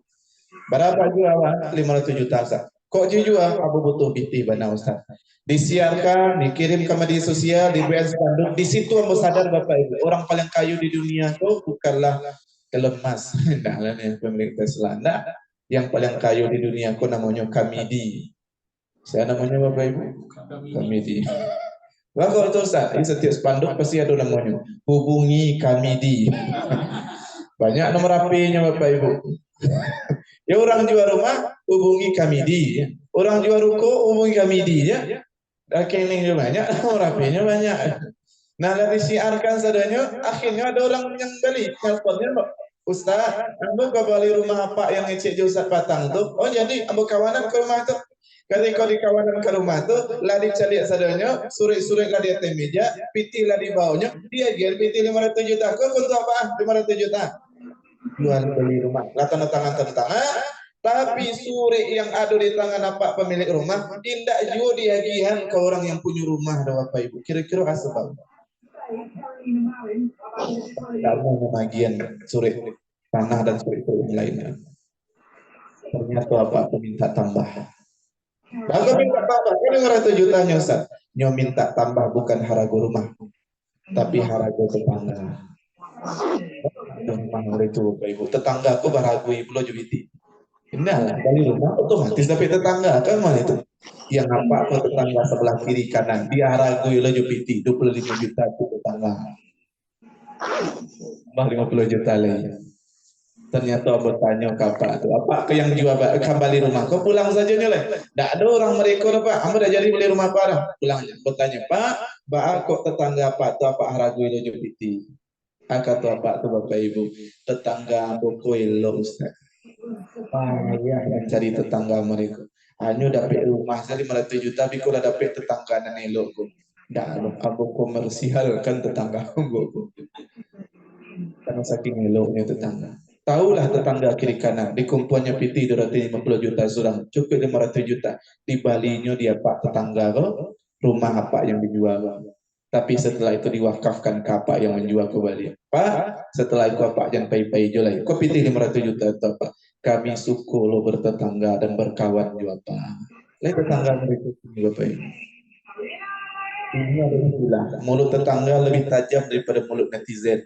Berapa jual? 500 juta Ustaz. Kok jual? Abu butuh biti bana Ustaz. Disiarkan, dikirim ke media sosial, dibuat spanduk. Di situ ambo sadar Bapak Ibu, orang paling kayu di dunia itu bukanlah Elon Musk, nah yang pemilik Tesla. Nah, yang paling kayu di dunia itu namanya Kamidi. Saya namanya Bapak Ibu Kamidi. Wah kalau itu Ustaz, di setiap spanduk pasti ada namanya. Hubungi Kamidi. Banyak nomor HP-nya Bapak Ibu. Ya orang jual rumah hubungi Kamidi, ya. Orang jual ruko hubungi Kamidi ya. Rekening juga banyak, nomor HP-nya banyak. Nah dari siarkan sadanya, akhirnya ada orang yang beli teleponnya, Ustaz, ambo kembali rumah apa yang ngecek Ustaz Patang tuh? Oh jadi ambo kawanan ke rumah tuh. Ketika di kawanan ke rumah tuh, lah dicari sadanya, surat-surat lah di atas meja, piti lah di bawahnya, dia jual piti 500 juta. Kau untuk apa? 500 juta. Jual beli rumah, tanda tangan, tapi suri yang ada di tangan apa pemilik rumah tidak juga diagihan ke orang yang punya rumah, Bapak Ibu. Kira-kira asal karena bagian suri tanah dan suri yang lainnya. Ternyata apa? Minta tambah. Bagus minta tambah, kan 500 jutanya Ustaz. Nyo minta tambah bukan harago rumah, tapi harago tetangga. Itu Bapak Ibu. Tetangga aku baragu ibu lo jubiti. Nah, dari rumah otomatis tapi tetangga kan mana itu? Yang apa ke tetangga sebelah kiri kanan dia haragui lo jupiti 25 juta itu tetangga. Bah 50 juta lagi. Ternyata bertanya kapak tu apa ke yang jual kembali rumah kau pulang saja nyoleh. Tak ada orang mereka apa. Kamu dah jadi beli rumah apa dah? Pulangnya bertanya Pak, kok tetangga Pak tu apa haragui lo jupiti? Kata apa tu Bapak Ibu? Tetangga bokoi lo Ustaz. Ya mencari tetangga mereka. Hanya dapat rumah saya 500 juta, tapi kalau dapat tetangga dan elok ko. Dah aku komersial kan tetangga aku. Karena saking eloknya tetangga. Tahulah tetangga kiri kanan di kumpulannya PT 250 juta sudah cukup 500 juta. Di Balinya dia Pak tetangga ko, rumah apa yang dijual. Tapi setelah itu diwakafkan ke apa yang menjual ke Bali. Pak, setelah itu apa yang pai-pai jual. Kau PT 500 juta atau apa? Kami suku lo bertetangga dan berkawan juga Pak. Lihat tetangga mereka ini Bapak Ibu. Ini adalah bilang mulut tetangga lebih tajam daripada mulut netizen.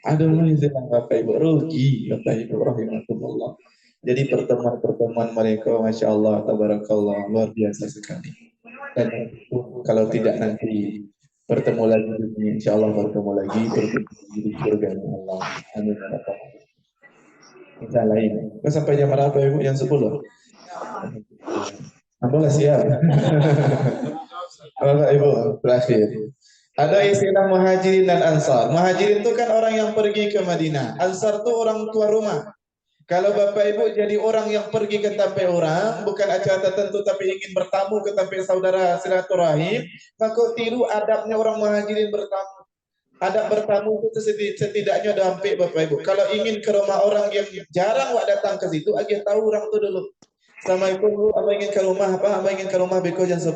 Ada netizen Bapak Ibu rugi Bapak Ibu rahimahumullah. Jadi pertemuan-pertemuan mereka Masya Allah tabarakallah luar biasa sekali. Dan kalau tidak nanti bertemu lagi di dunia, insya Allah bertemu lagi di surga Allah. Amin. Kita lain. Sampai jam berapa Ibu? Yang 10. Alhamdulillah siap. Bapak Ibu berakhir. Ada istilah muhajirin dan ansar. Muhajirin itu kan orang yang pergi ke Madinah. Ansar itu orang tua rumah. Kalau Bapak Ibu jadi orang yang pergi ke tempat orang, bukan acara tertentu tapi ingin bertamu ke tempat saudara silaturahim, maka tiru adabnya orang muhajirin bertamu. Adab bertamu itu setidaknya ada hampir Bapak Ibu. Kalau ingin ke rumah orang yang jarang datang ke situ, agak tahu orang itu dulu. Assalamualaikum Bu, apa ingin ke rumah apa? Apa ingin ke rumah Beko jam 10?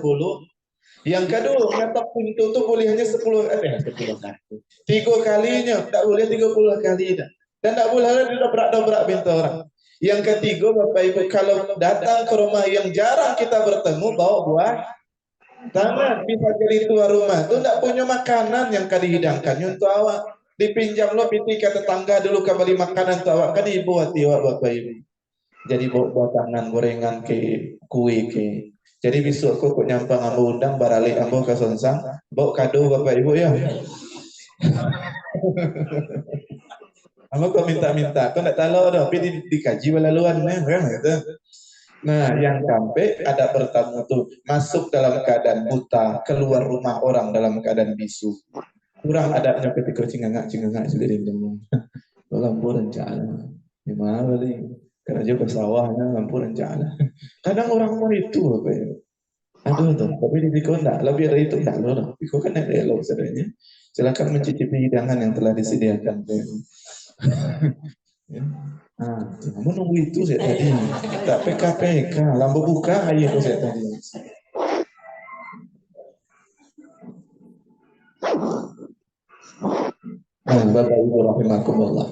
Yang kedua, ngetok pintu itu boleh hanya 10 kali. 3 kalinya, tak boleh 30 kali dah. Dan tak boleh dobrak-dobrak pintu orang. Yang ketiga, Bapak Ibu, kalau datang ke rumah yang jarang kita bertemu, bawa buah tangan. Bisa jadi tua rumah itu tak punya makanan yang kau dihidangkannya untuk awak. Dipinjam lo pitika tetangga dulu kembali makanan untuk awak. Kan ibu hati awak Bapak Ibu. Jadi bawa buah tangan, gorengan ke, kue ke. Jadi besok aku kok nyampang ambo undang baralik ambo ke Sonsang, bawa kado Bapak Ibu ya. Ambo kok minta-minta, kau tak tahu dah, tapi dikaji walaluan kan gitu. Nah, yang sampai ada bertamu tuh masuk dalam keadaan buta, keluar rumah orang dalam keadaan bisu. Kurang adabnya ketika cingangak sudah dendam. Lampu rencana. Gimana kali? Karena juga sawahnya lampu rencana. Kadang orang mau itu apa ya? Aduh tuh, tapi di Biko enggak, lebih dari itu enggak loh. Biko kan yang elok sebenarnya. Silakan mencicipi hidangan yang telah disediakan. Nah, menunggu itu saya tadi. Tak PKPK, lampu buka aja itu saya tadi. Bapak Ibu rahimakumullah.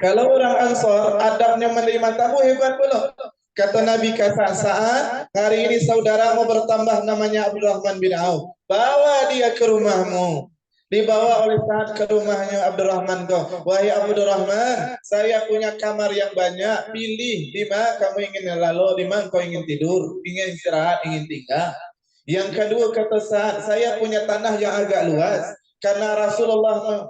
Kalau orang Ansor adabnya menerima tamu hebat pula. Kata Nabi saat hari ini saudaramu bertambah namanya Abdurrahman bin Auf. Bawa dia ke rumahmu. Dibawa oleh Sa'ad ke rumahnya Abdurrahman kau. Wahai Abdurrahman, saya punya kamar yang banyak. Pilih di mana kamu ingin lalu, di mana kau ingin tidur, ingin istirahat, ingin tinggal. Yang kedua kata Sa'ad, saya punya tanah yang agak luas. Karena Rasulullah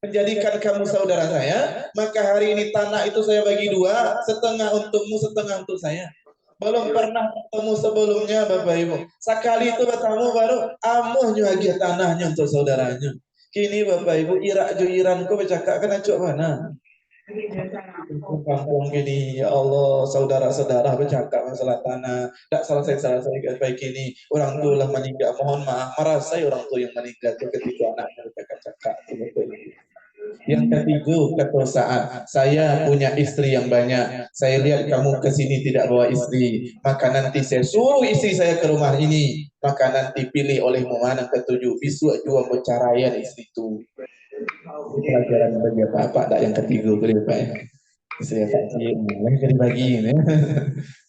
menjadikan kamu saudara saya, maka hari ini tanah itu saya bagi 2, setengah untukmu, setengah untuk saya. Belum pernah ketemu sebelumnya Bapak Ibu. Sekali itu bertemu baru amuhnya lagi tanahnya untuk saudaranya. Kini Bapak Ibu irak-iran kau bercakap kan acuk mana? Kampung gini, ya Allah, saudara-saudara bercakap masalah tanah. Tak selesai baik ini. Orang tua lah meninggal, mohon maaf. Merasai orang tua yang meninggal ketika anaknya bercakap-cakap. Yang ketiga kata Sa'ad, saya punya istri yang banyak. Saya lihat kamu ke sini tidak bawa istri, maka nanti saya suruh istri saya ke rumah ini. Maka nanti pilih olehmu mana ketujuh. Besok juga bercaraian istri itu. Pelajaran bagi apa tak yang ketiga boleh Pak ya. Saya tak cium, lagi dibagi.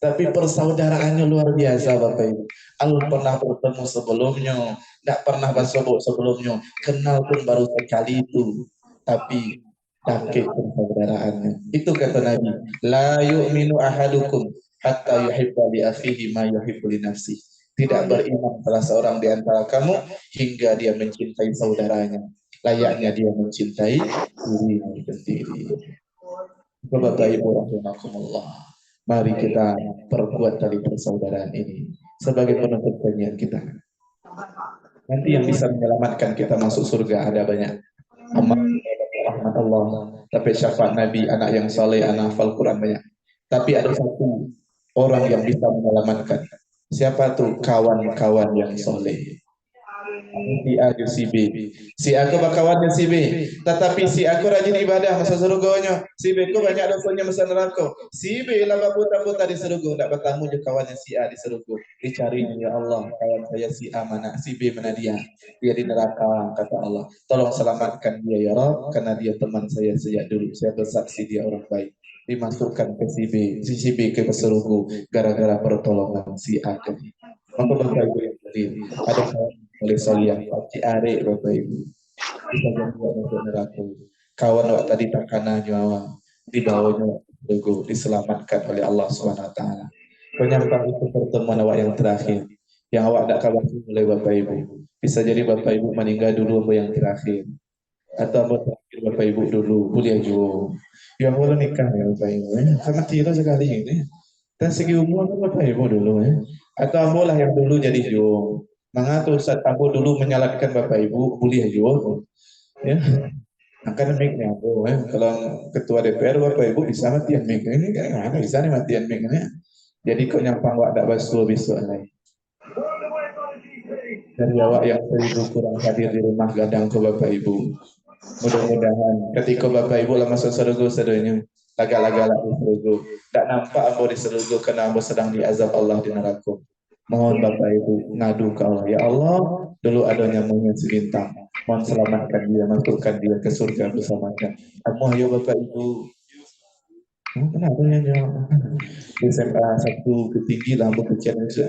Tapi persaudaraannya luar biasa Bapak Ibu. Al pernah bertemu sebelumnya, tidak pernah bersobok sebelumnya, kenal pun baru sekali itu. Tapi dakik persaudaraannya. Itu kata Nabi, la yu'minu ahadukum hatta yuhibba li akhihi ma yuhibbu li nafsihi. Tidak beriman salah seorang di antara kamu hingga dia mencintai saudaranya layaknya dia mencintai dirinya sendiri. Bapak Ibu rahimakumullah, mari kita perkuat tali persaudaraan ini sebagai penutup kajian kita. Nanti yang bisa menyelamatkan kita masuk surga ada banyak. Amal rahmat Allah, tapi syafaat Nabi, anak yang saleh, anak hafal Quran banyak. Tapi ada satu orang yang bisa menyelamatkan. Siapa tuh? Kawan-kawan yang soleh. Si A dan si B. Si A ko kawannya si B, tetapi si A ko rajin ibadah masa surganya. Si B ko banyak dosanya masa neraka. Si B lah buta-buta di surga, tak bertemu je kawannya si A di surga. Dicarinya, ya Allah, kawan saya si A mana, si B mana dia? Dia di neraka, kata Allah. Tolong selamatkan dia ya Rabb, karena dia teman saya sejak dulu. Saya bersaksi dia orang baik. Dimasukkan ke si B ke surga gara-gara pertolongan si A tadi. Maka Bapak Ibu yang hadir, ada oleh Soliah Pakcik Arek Bapak Ibu bisa membuat masuk neraka. Kawan awak tadi tak kena nyawa, dibawanya logo diselamatkan oleh Allah SWT. Penyambang itu pertemuan awak yang terakhir, yang awak tak kabar oleh Bapak Ibu. Bisa jadi Bapak Ibu meninggal dulu yang terakhir, atau terakhir Bapak Ibu dulu kuliah juga. Yang awal nikah ya Bapak Ibu, sama tira sekali ini. Dan segi umur Bapak Ibu dulu atau ambolah yang dulu jadi jo. Maka tuh Ustaz Ambo dulu menyalatkan Bapak Ibu kuliah jo. Ya. Akademiknya Ambo kalau ketua DPR Bapak Ibu bisa matian mik ini kan mana bisa nih matian mik ini. Jadi kok nyampang wak dak basuh besok lain. Dari awak yang 1000 kurang hadir di rumah gadang ke Bapak Ibu. Mudah-mudahan ketika Bapak Ibu lah masuk surga sedanya lagak-lagak di surga. Tak nampak Ambo di surga karena Ambo sedang diazab Allah di neraka. Mohon Bapak Ibu ngadu ke Allah. Ya Allah, dulu adanya monyet sebintang. Mohon selamatkan dia, masukkan dia ke surga bersamakan. Ayo Bapak Ibu. Kenapa ya jawab? Di SMA 1 ketinggi lampu kecil juga.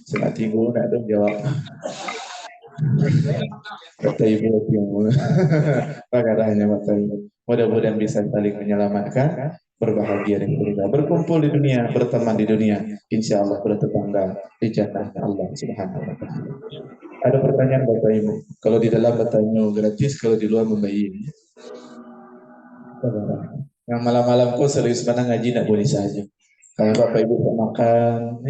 SMA 3 nak ada jawab. Kata Ibu yang pakaranya Bapak Ibu. Mudah-mudahan bisa saling menyelamatkan, berbahagia dan berkumpul di dunia, berteman di dunia, insya Allah bertetangga di jannah Allah Subhanahu wa Ta'ala. Ada pertanyaan Bapak Ibu? Kalau di dalam bertanya gratis, kalau di luar membayar. Yang malam-malam kok serius mana ngaji nak boleh saja. Kalau Bapak Ibu mau makan,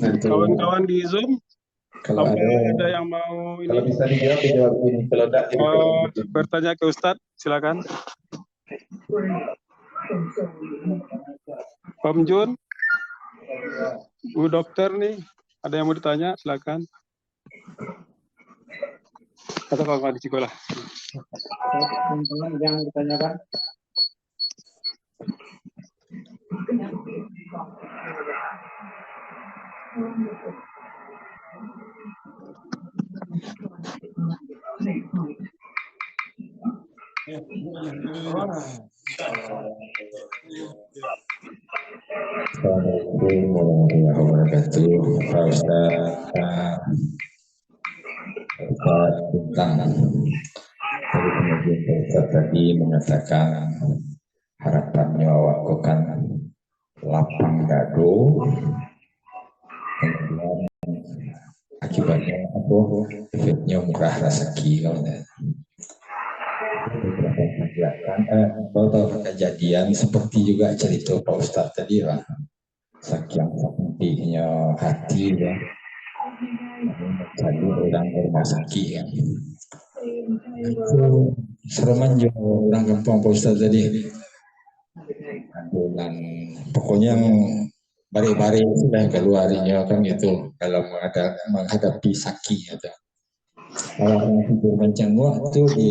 nanti. Kawan-kawan di Zoom, kalau ada yang mau ini? Kalau bisa dijawab ini. Kalau tidak, bertanya ke Ustadz, silakan. Om Jun, Bu Dokter nih, ada yang mau ditanya, silakan. Kata Pak di sekolah. Yang ditanyakan. Assalamualaikum warahmatullahi wabarakatuh. Pak Ustaz Bintang dari pengajian Pak Ustaz tadi mengatakan harapannya awak kan lapang dado, kemudian akibatnya apa? Efeknya murah rezeki kalau beberapa kejadian seperti juga cerita Pak Ustaz tadi lah, saking pentingnya hati ya, tadi orang rumah sakit ya. Itu sereman juga orang kampung Pak Ustaz tadi. Dan pokoknya yang bare-bare sudah keluarnya kan gitu dalam menghadapi sakit gitu. Kalau orang tidur kencang waktu di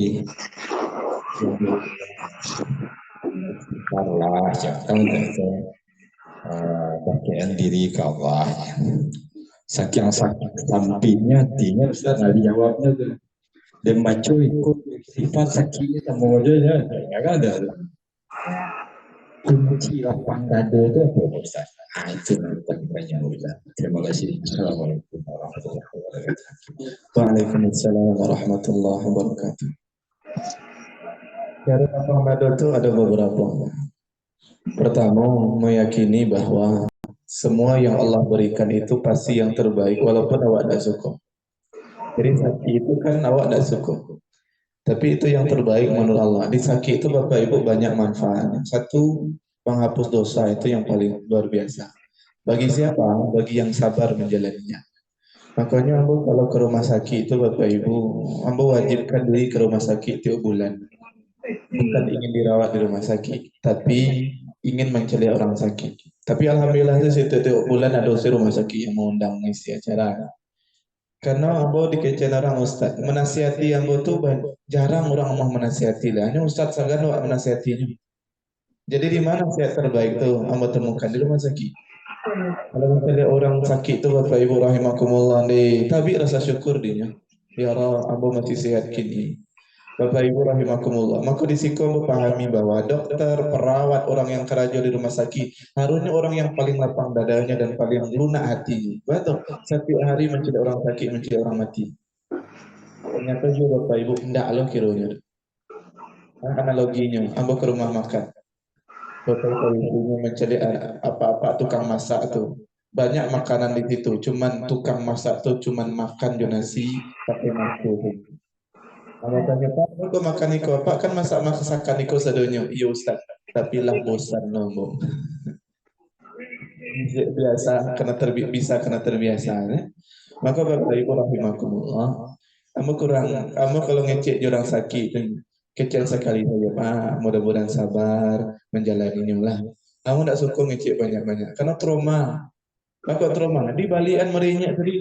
Allah ya kan itu pakaian diri ke Allah ya. Saking sakit sampingnya hatinya Ustaz nggak dijawabnya tuh dan macu ikut sifat sakitnya sama wajahnya nggak ada kunci lapang dada itu apa Ustaz? Itu pertanyaan Ustaz. Terima kasih. Assalamualaikum warahmatullahi wabarakatuh. Waalaikumsalam warahmatullahi wabarakatuh. Cara lapang dada itu ada beberapa. Pertama, meyakini bahwa semua yang Allah berikan itu pasti yang terbaik walaupun awak tidak suka. Jadi sakit itu kan awak tidak suka. Tapi itu yang terbaik menurut Allah. Di sakit itu Bapak Ibu banyak manfaatnya. Satu, menghapus dosa itu yang paling luar biasa. Bagi siapa? Bagi yang sabar menjalaninya. Makanya ambo kalau ke rumah sakit itu Bapak Ibu, ambo wajibkan diri ke rumah sakit tiap bulan. Bukan ingin dirawat di rumah sakit, tapi ingin mencari orang sakit. Tapi alhamdulillah setiap bulan ada rumah sakit yang mengundang ngisi acara. Karena ambo dikecil orang ustaz, menasihati ambo tuh jarang orang mau menasihati lah. Hanya ustaz sagan wak menasihatinya. Jadi di mana sehat terbaik tuh ambo temukan di rumah sakit. Kalau misalnya orang sakit tuh Bapak Ibu rahimakumullah deh, tapi rasa syukur dia. Ya Allah, ambo masih sehat kini. Bapak Ibu rahimakumullah. Maka di situ memahami bahwa dokter, perawat, orang yang kerja di rumah sakit harusnya orang yang paling lapang dadanya dan paling lunak hati. Betul. Setiap hari mencari orang sakit, mencari orang mati. Ternyata juga Bapak Ibu tidak loh kiranya. Analoginya, ambo ke rumah makan. Bapak Ibu mencari apa-apa tukang masak tuh. Banyak makanan di situ, cuman tukang masak tuh cuman makan nasi pakai nasi. Kalau tanya Pak, aku makan iko, Pak kan masakan iko sedunia. Iya Ustaz, tapi lah bosan ngomong. Biasa karena terbiasa. Ya? Maka Bapak Ibu rahimakumullah, kamu kalau ngecek orang sakit, kecil sekali saja Pak, mudah-mudahan sabar menjalaninya lah. Kamu tidak suka ngecek banyak-banyak, karena trauma. Maka trauma, di balian merinya tadi.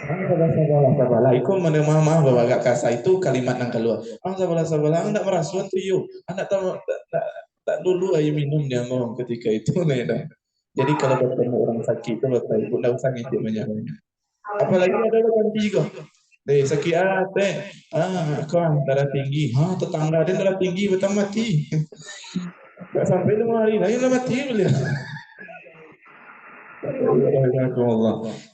Sabalah. Iku menemah bahwa agak kasar itu kalimat yang keluar. Sabalah. Anda merasuat tuh yuk. Anda tak dulu ayo minum dia ngomong ketika itu. Nah. Jadi kalau bertemu orang sakit itu Bapak Ibu tidak usah ngintip banyak-banyak. Apalagi ada orang tiga. Sakit teh. Kau darah tinggi. Tetangga dia darah tinggi betul mati. Tak sampai 5 hari lagi mati beliau.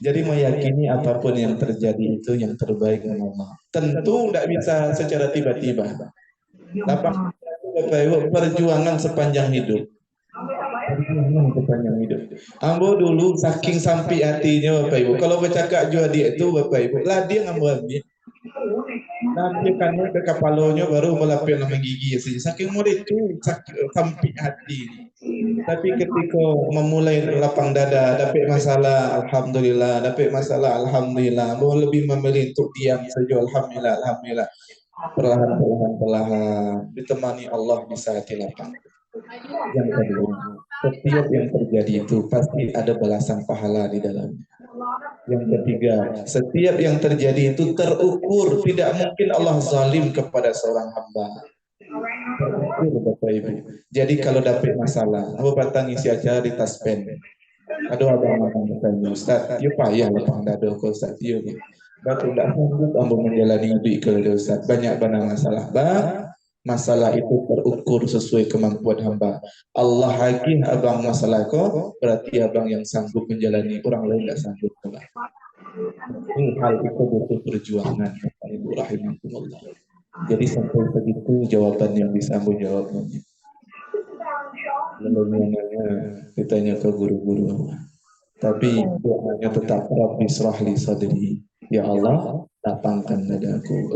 Jadi meyakini apapun yang terjadi itu yang terbaik dengan Allah. Tentu tidak bisa secara tiba-tiba. Perjuangan sepanjang hidup. Ambo dulu saking sampai hatinya Bapak Ibu. Kalau bercakap jual dia itu Bapak Ibu, lah dia ngambil ambil. Nampilkannya ke kepalanya baru melapis nama gigi saja. Saking mudah itu sampai hati. Tapi ketika memulai lapang dada, dapat masalah, alhamdulillah, boleh lebih memilih untuk diam saja, alhamdulillah. Perlahan, ditemani Allah bisa hati lapang. Yang kedua, setiap yang terjadi itu pasti ada balasan pahala di dalamnya. Yang ketiga, setiap yang terjadi itu terukur, tidak mungkin Allah zalim kepada seorang hamba. Bapak Ibu. Jadi kalau dapat masalah, aku batang isi acara di taspen. Aduh abang bertanya, Ustaz, yuk payah lapang dada kau Ustaz, yuk. Batu tidak sanggup ambo menjalani hidup kalau ada Ustaz. Banyak masalah, bang. Masalah itu terukur sesuai kemampuan hamba. Allah haki abang masalah kau, berarti abang yang sanggup menjalani, orang lain tidak sanggup. Hal itu butuh perjuangan, Bapak Ibu rahimakumullah. Jadi sampai segitu jawaban yang bisa aku jawab. Lalu ditanya ke guru-guru. Tapi doanya tetap Rabbi srahli sadri. Ya Allah, lapangkan dadaku.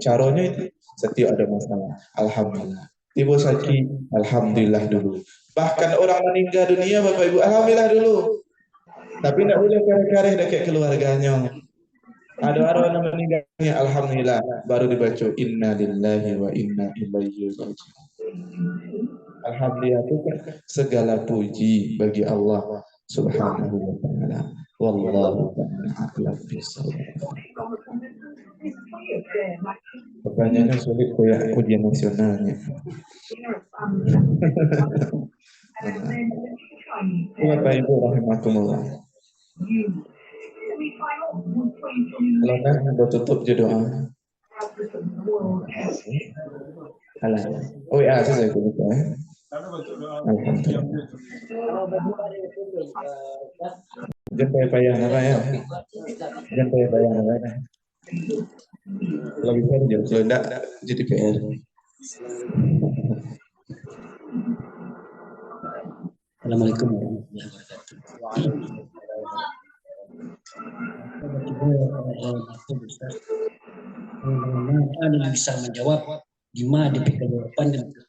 Caranya itu setiap ada masalah. Alhamdulillah. Tiba sakit, alhamdulillah dulu. Bahkan orang meninggal dunia Bapak Ibu, alhamdulillah dulu. Tapi tidak boleh kare-kare dekat keluarganya. Ada orang yang meninggalnya, alhamdulillah, baru dibaca inna lillahi wa inna ilaihi raji'un. Alhamdulillah itu kan segala puji bagi Allah Subhanahu wa taala. Wallahu ta'ala a'lam bishawab. Pertanyaannya sulit kayak ujian nasionalnya. Bapak Ibu rahimakumullah. Kalau mau tutup je doa. Alah. Oh ya, saya tutup ya. Alhamdulillah. Jangan payah apa ya. Kalau bisa jawab, kalau enggak jadi PR. Assalamualaikum warahmatullahi wabarakatuh. Anda bisa menjawab gimana di jawaban dan itu.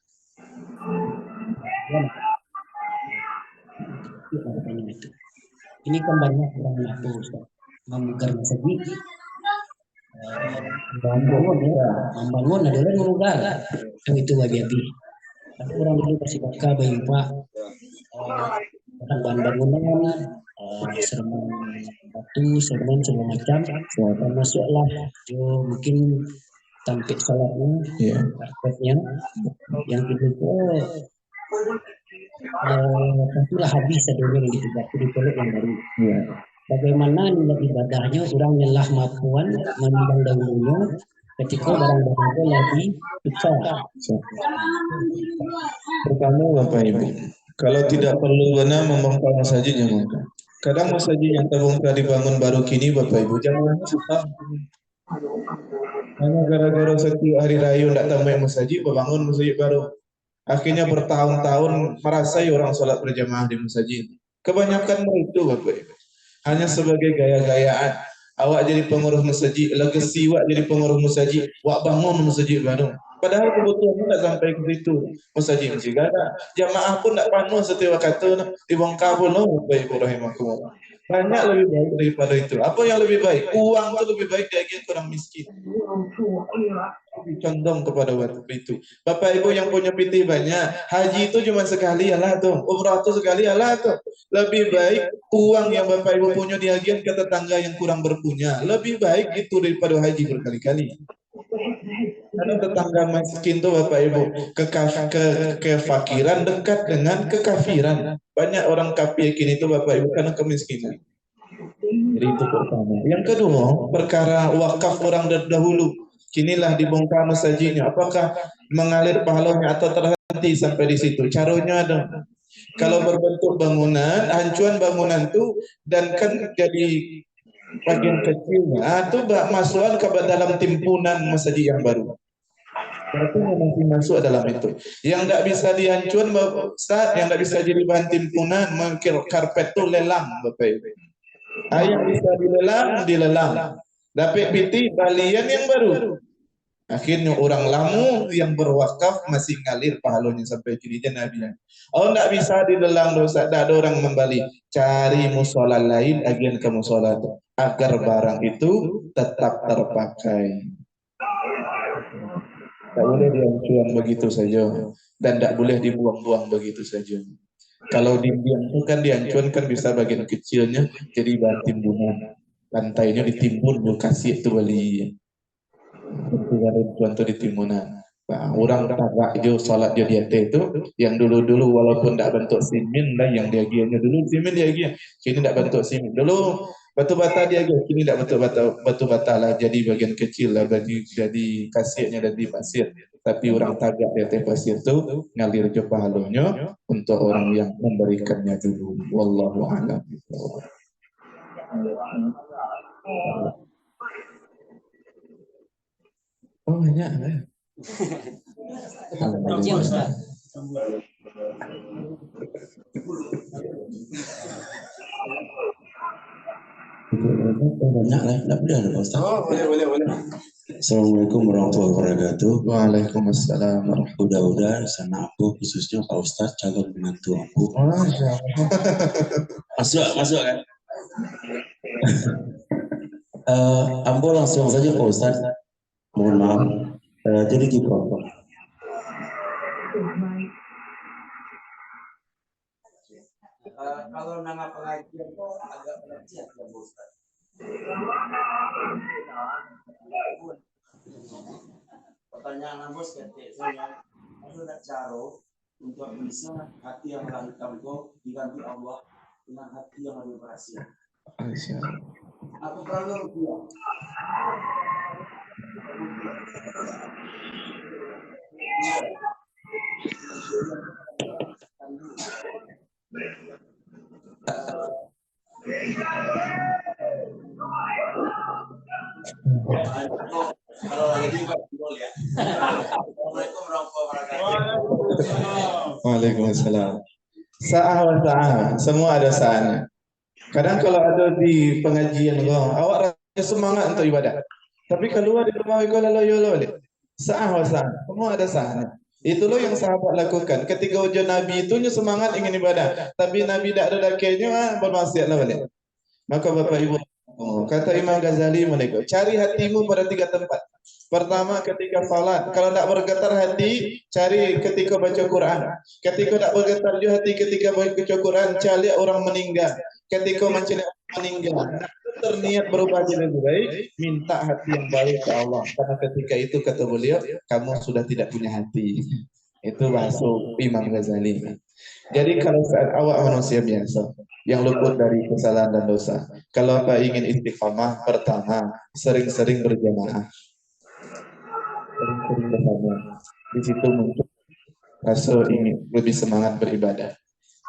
Ini kan banyak orang mampu Ustaz membugar masjid, membangun adalah mengugar itu wajibi. Tapi orang dulu masih bakal bayimpa bahan bangunan, sereman batu, sereman segala macam, termasuklah mungkin tampik salatnya, karpetnya, yang itu tentulah habis sadunya yang di peluk yang baru. Bagaimana nilai ibadahnya orang nyelah mapuan memandang dahulunya ketika barang-barang itu lagi pecah. Pertama Bapak Ibu, kalau tidak perlu benar membongkar masjid jangan. Kadang masjid yang terbongkar dibangun baru kini Bapak Ibu jangan susah. Hanya gara-gara setiap hari raya tidak tambah masjid, bangun masjid baru. Akhirnya bertahun-tahun merasa orang sholat berjamaah di masjid. Kebanyakan itu Bapak Ibu. Hanya sebagai gaya-gayaan. Awak jadi pengurus masjid, legacy awak jadi pengurus masjid, awak bangun masjid baru. Padahal kebutuhannya tidak sampai ke situ. Masjid juga ada. Jamaah pun tidak penuh setiap waktu dibongkar pun Bapak Ibu rahimakumullah. Banyak lebih baik daripada itu. Apa yang lebih baik? Uang itu lebih baik diagian orang miskin. Condong kepada waktu itu. Bapak Ibu yang punya PT banyak, haji itu cuma sekali alah tuh, umrah itu sekali alah tuh. Lebih baik uang yang Bapak Ibu punya diagian ke tetangga yang kurang berpunya. Lebih baik itu daripada haji berkali-kali. Karena tetangga miskin tuh Bapak Ibu kefakiran dekat dengan kekafiran. Banyak orang kafir kini itu Bapak Ibu karena kemiskinan. Jadi itu pertama. Yang kedua, perkara wakaf orang dahulu. Kinilah dibongkar masjidnya. Apakah mengalir pahalanya atau terhenti sampai di situ? Caranya ada. Kalau berbentuk bangunan, hancuran bangunan itu dan kan jadi bagian kecilnya itu masukkan ke dalam timbunan masjid yang baru. Berarti nanti masuk dalam itu. Yang tidak bisa dihancurkan, Ustaz, yang tidak bisa jadi bahan timbunan, mungkin karpet itu lelang, Bapak Ibu. Yang bisa dilelang. Dapat piti balian yang baru. Akhirnya orang lamu yang berwakaf masih ngalir pahalanya sampai kini Nabi. Oh, tidak bisa dilelang dosa, tidak ada orang membali. Cari musola lain, agian ke musola itu agar barang itu tetap terpakai. Tak boleh dihancurkan begitu saja dan tak boleh dibuang-buang begitu saja. Kalau dibuang itu kan dihancurkan kan bisa bagian kecilnya jadi bahan timbunan. Lantainya ditimbun, kasih itu beli. Itu di timbunan. Nah, orang tagak jo salat jo diate itu yang dulu-dulu walaupun tidak bentuk simin lah yang diagiannya dulu simin diagian, kini tidak bentuk simin. Dulu batu bata diagian, kini tidak bentuk batu bata lah jadi bagian kecil lah jadi kasirnya dan di pasir. Tapi orang tagak diate pasir itu ngalir jo pahalanya untuk orang yang memberikannya dulu. Wallahu a'lam. Oh banyak lah. Banyak lah, tidak boleh ada Ustaz. Oh boleh. Assalamualaikum warahmatullahi wabarakatuh. Waalaikumsalam. Mudah-mudahan sana aku khususnya Pak Ustaz calon menantu aku. Masuk kan? Ambo langsung saja Pak Ustaz. Mohon maaf. Jadi gitu Pak. Kalau nama pengajian itu agak pengertian ya Bu Ustaz. Pertanyaan Bos saya ada cara untuk bisa hati yang melahirkan kau diganti Allah dengan hati yang lebih berhasil. Aku perlu rupiah. Kalau lagi juga boleh ya. Assalamualaikum warahmatullahi wabarakatuh. Waalaikumsalam. Sa'ah wa sa'ah, semua ada saatnya. Kadang kalau ada di pengajian awak rasa semangat untuk ibadah. Tapi keluar di rumah kau lalu sa'ah wa sa'ah, semua ada saatnya. Itulah yang sahabat lakukan. Ketika ujian Nabi itu semangat ingin ibadah, tapi Nabi tidak ada lakinya bermaksiatlah balik. Maka Bapak Ibu, kata Imam Ghazali mereka, cari hatimu pada 3 tempat. Pertama ketika salat, kalau tidak bergetar hati, cari ketika baca Quran. Ketika tidak bergetar juga hati ketika baca Quran, cari orang meninggal. Ketika mencari meninggal, terniat berubah jadi lebih baik, minta hati yang baik ke Allah. Karena ketika itu kata beliau, kamu sudah tidak punya hati. Itu bahasa Imam Ghazali. Jadi kalau saat awak manusia biasa yang luput dari kesalahan dan dosa, kalau apa ingin istiqamah, pertama sering-sering berjamaah, sering-sering bersama. Di situ muncul rasa ingin lebih semangat beribadah.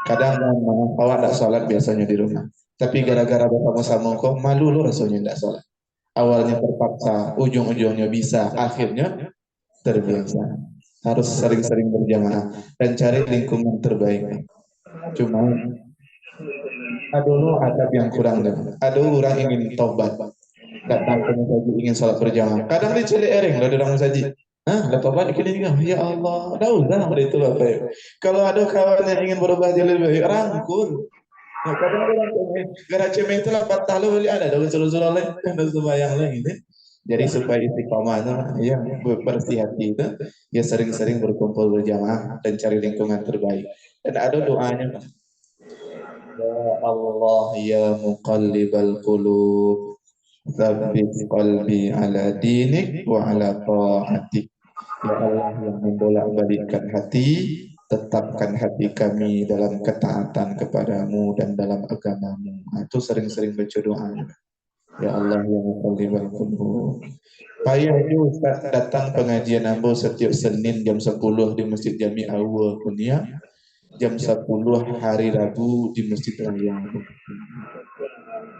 Kadang awak tidak sholat biasanya di rumah, tapi gara-gara bersama sama kau malu lo rasanya tidak sholat. Awalnya terpaksa, ujung-ujungnya bisa, akhirnya terbiasa. Harus sering-sering berjamaah dan cari lingkungan terbaik. Cuma ada adab yang kurang dan ada orang ingin taubat, datang ke masjid ingin sholat berjamaah. Kadang dicelik ering lah orang masjid. Lah taubat ini juga. Ya Allah, dah usah itu Bapak. Kalau ada kawan yang ingin berubah jadi lebih baik, rangkul. Nah, kadang orang gara cemeh itu lah patah lo beli ada usul-usul lain, ada sembahyang lain gitu. Jadi supaya istiqomah yang bersih hati itu, ya sering-sering berkumpul berjamaah dan cari lingkungan terbaik. Dan ada doanya, ya Allah ya muqallibal qulub, tsabbit qalbi ala dinik wa ala ta'atik. Ya Allah yang membolak-balikkan hati, tetapkan hati kami dalam ketaatan kepadamu dan dalam agamamu. Itu sering-sering baca doa. Ya Allah yang muqallibal qulub. Payah itu Ustaz datang pengajian Ambo setiap Senin jam 10 di Masjid Jami Awal Kunia, jam 10 hari Rabu di Masjid Raya.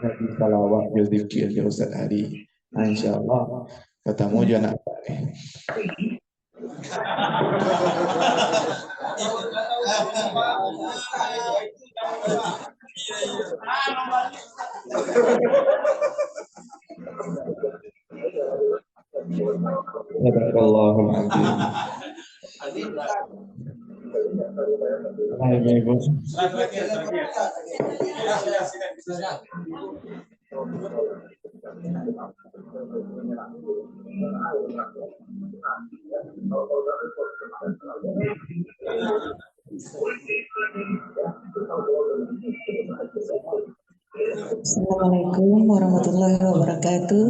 Nabi salawat ya zikir ya Ustaz hari. Insyaallah katamu jangan apa nih. Allahumma amin. Assalamualaikum warahmatullahi wabarakatuh.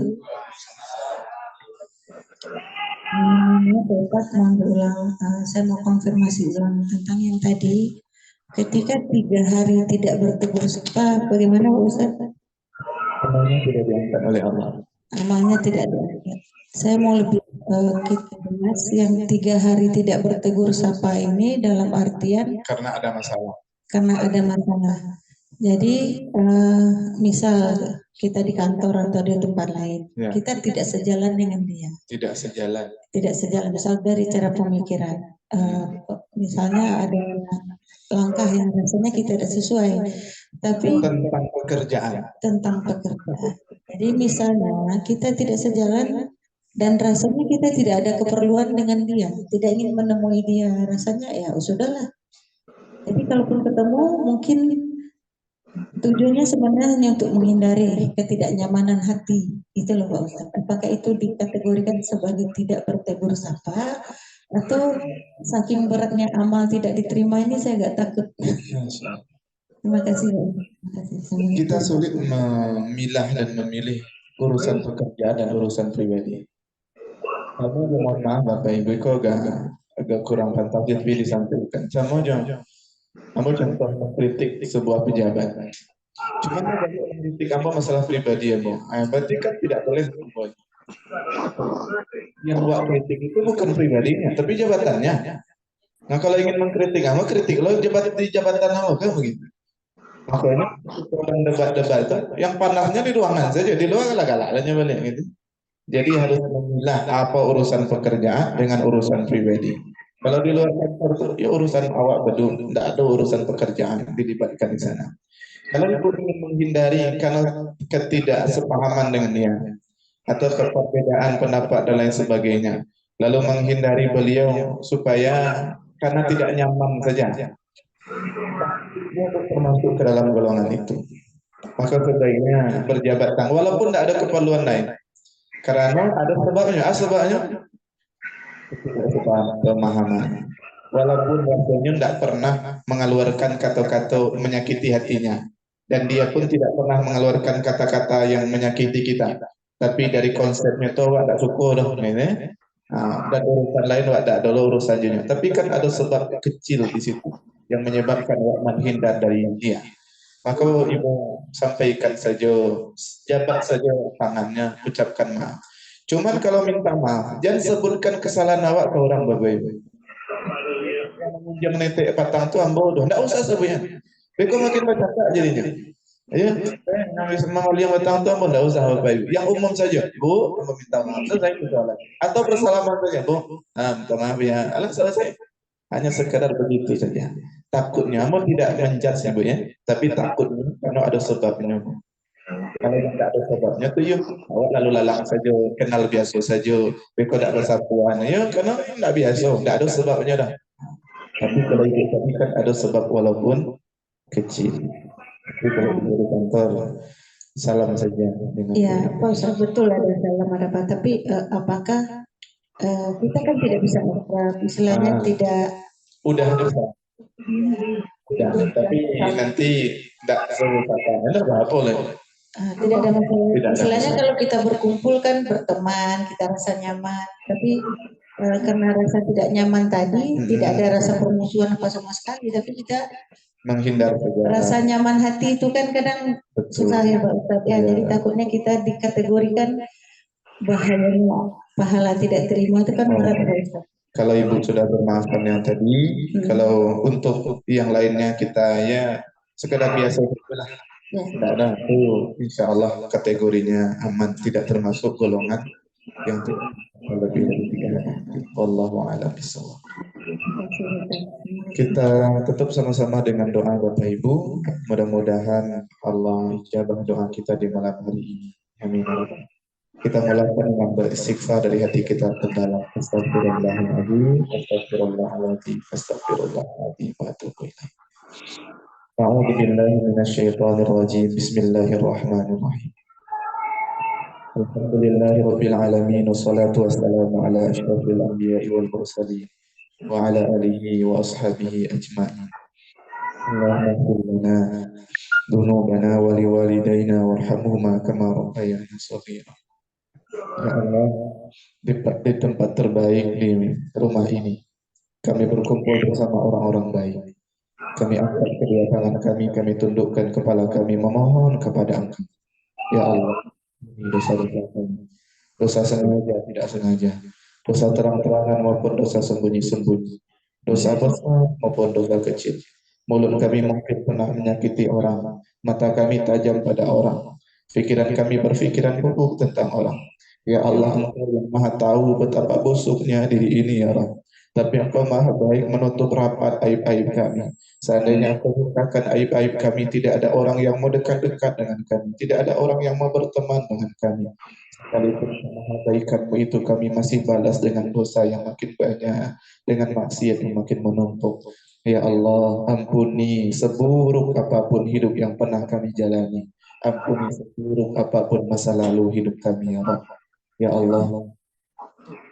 Dapat mengulang, saya mau konfirmasi ulang tentang yang tadi. Ketika 3 hari tidak bertegur sapa, bagaimana Ustaz? Amalnya tidak diangkat oleh Allah. Amalnya tidak diangkat. Saya mau lebih kita bahas yang 3 hari tidak bertegur sapa ini dalam artian Karena ada masalah. Karena ada masalah. Jadi misal kita di kantor atau di tempat lain, Ya. kita tidak sejalan dengan dia. Tidak sejalan. Tidak sejalan, misal dari cara pemikiran. Misalnya ada langkah yang rasanya kita tidak sesuai, tapi Tentang pekerjaan. tentang pekerjaan. Jadi misalnya kita tidak sejalan dan rasanya kita tidak ada keperluan dengan dia, tidak ingin menemui dia, rasanya ya sudahlah. Jadi kalaupun ketemu mungkin tujuannya sebenarnya hanya untuk menghindari ketidaknyamanan hati. Itu loh Pak Ustaz. Apakah itu dikategorikan sebagai tidak bertegur sapa atau saking beratnya amal tidak diterima ini saya agak takut. Terima kasih. Kita sulit memilah dan memilih urusan pekerjaan dan urusan pribadi. Kamu mohon maaf Bapak Ibu, kok agak kurang pantas pilih sampaikan. Kamu contoh mengkritik sebuah pejabat. Cuma mengkritik kamu masalah pribadi ya, Bang. Berarti kan tidak boleh semuanya. Yang buat kritik itu bukan pribadinya, tapi jabatannya. Nah kalau ingin mengkritik kamu, kritik lo di jabatan kamu kan begitu. Makanya orang debat-debat itu yang panasnya di ruangan saja, di luar galak-galak aja balik gitu. Jadi harus memilah apa urusan pekerjaan dengan urusan pribadi. Kalau di luar kantor itu ya urusan awak bedul, tidak ada urusan pekerjaan dilibatkan di sana. Kalau ibu ingin menghindari karena ketidaksepahaman dengan dia atau perbedaan pendapat dan lain sebagainya, lalu menghindari beliau supaya karena tidak nyaman saja, dia termasuk ke dalam golongan itu. Maka sebaiknya berjabat tangan walaupun tidak ada keperluan lain. Karena ada sebabnya, sebabnya pemahaman. Walaupun rasanya tidak pernah mengeluarkan kata-kata menyakiti hatinya, dan dia pun tidak pernah mengeluarkan kata-kata yang menyakiti kita. Tapi dari konsepnya itu tidak syukur dah, ini. Dan urusan lain tidak ada urusannya. Tapi kan ada sebab kecil di situ yang menyebabkan awak menghindar dari dia. Maka ibu sampaikan saja, jabat saja tangannya, ucapkan maaf. Cuman kalau minta maaf, jangan sebutkan kesalahan awak ke orang baik-baik. Yang meminjam netek patang tu ambo doh, tidak usah sebutnya. Beko makin bercakap jadinya. Ya, nangis sama yang patang tu ambo tidak usah baik-baik. Yang umum saja, bu, ambo minta maaf, selesai persoalan. Atau bersalaman saja, bu, minta maaf ya, alah selesai. Hanya sekedar begitu saja. Takutnya, ambo tidak menjudge ibu ya, tapi takutnya karena ada sebabnya. Kalau tidak ada sebabnya tuh yuk awak lalu lalang saja, kenal biasa saja, beko tidak bersapuan, ya karena tidak biasa, tidak ada sebabnya dah. Tapi kalau itu tadi kan ada sebab walaupun kecil. Tapi kalau di kantor salam saja dengan ya Pak Ustaz, betul ada salam ada apa, tapi apakah kita kan tidak bisa akrab, istilahnya tidak udah tapi nanti tidak selesai tidak boleh. Tidak ada masalah. Istilahnya kalau kita berkumpul kan berteman, kita rasa nyaman. Tapi karena rasa tidak nyaman tadi, tidak ada rasa permusuhan apa sama sekali. Tapi kita menghindar saja. Rasa nyaman hati itu kan kadang susah ya Pak Ustadz. Ya, jadi takutnya kita dikategorikan bahayanya pahala tidak terima itu kan berat Pak Ustadz. Kalau ibu sudah bermaafkan yang tadi, kalau untuk yang lainnya kita ya sekedar biasa lah. Tidak ada itu, insya Allah kategorinya aman, tidak termasuk golongan yang lebih dari 3 hari. Wallahu a'lam bishawab. Kita tetap sama-sama dengan doa Bapak Ibu. Mudah-mudahan Allah ijabah doa kita di malam hari ini. Amin. Kita mulakan dengan beristighfar dari hati kita terdalam. Astagfirullahaladzim, astagfirullahaladzim, astagfirullahaladzim, wa atubu ilaih. A'udzu billahi minasyaitonir rajim. Bismillahirrahmanirrahim. Alhamdulillahi rabbil alamin, wassalatu wassalamu ala asyrafil anbiya'i wal mursalin wa ala alihi wa ashabihi ajma'in. Allahumma ighfir lana dzunubana wa liwalidayna warhamhuma kama rabbayana shaghira. Ya Allah, di tempat terbaik di rumah ini kami berkumpul bersama orang-orang baik. Kami angkat kedua tangan kami tundukkan kepala kami memohon kepada Engkau. Ya Allah, dosa-dosa kami, dosa sengaja tidak sengaja, dosa terang-terangan maupun dosa sembunyi-sembunyi, dosa besar maupun dosa kecil. Mulut kami mungkin pernah menyakiti orang, mata kami tajam pada orang, pikiran kami berpikiran buruk tentang orang. Ya Allah, Engkau yang maha tahu betapa busuknya diri ini ya Allah. Tapi Engkau maha baik menutup rapat aib-aib kami. Seandainya Engkau bukakan aib-aib kami, tidak ada orang yang mau dekat-dekat dengan kami. Tidak ada orang yang mau berteman dengan kami. Sekalipun maha baikanmu itu kami masih balas dengan dosa yang makin banyak, dengan maksiat yang makin menumpuk. Ya Allah, ampuni seburuk apapun hidup yang pernah kami jalani. Ampuni seburuk apapun masa lalu hidup kami ya Allah. Ya Allah,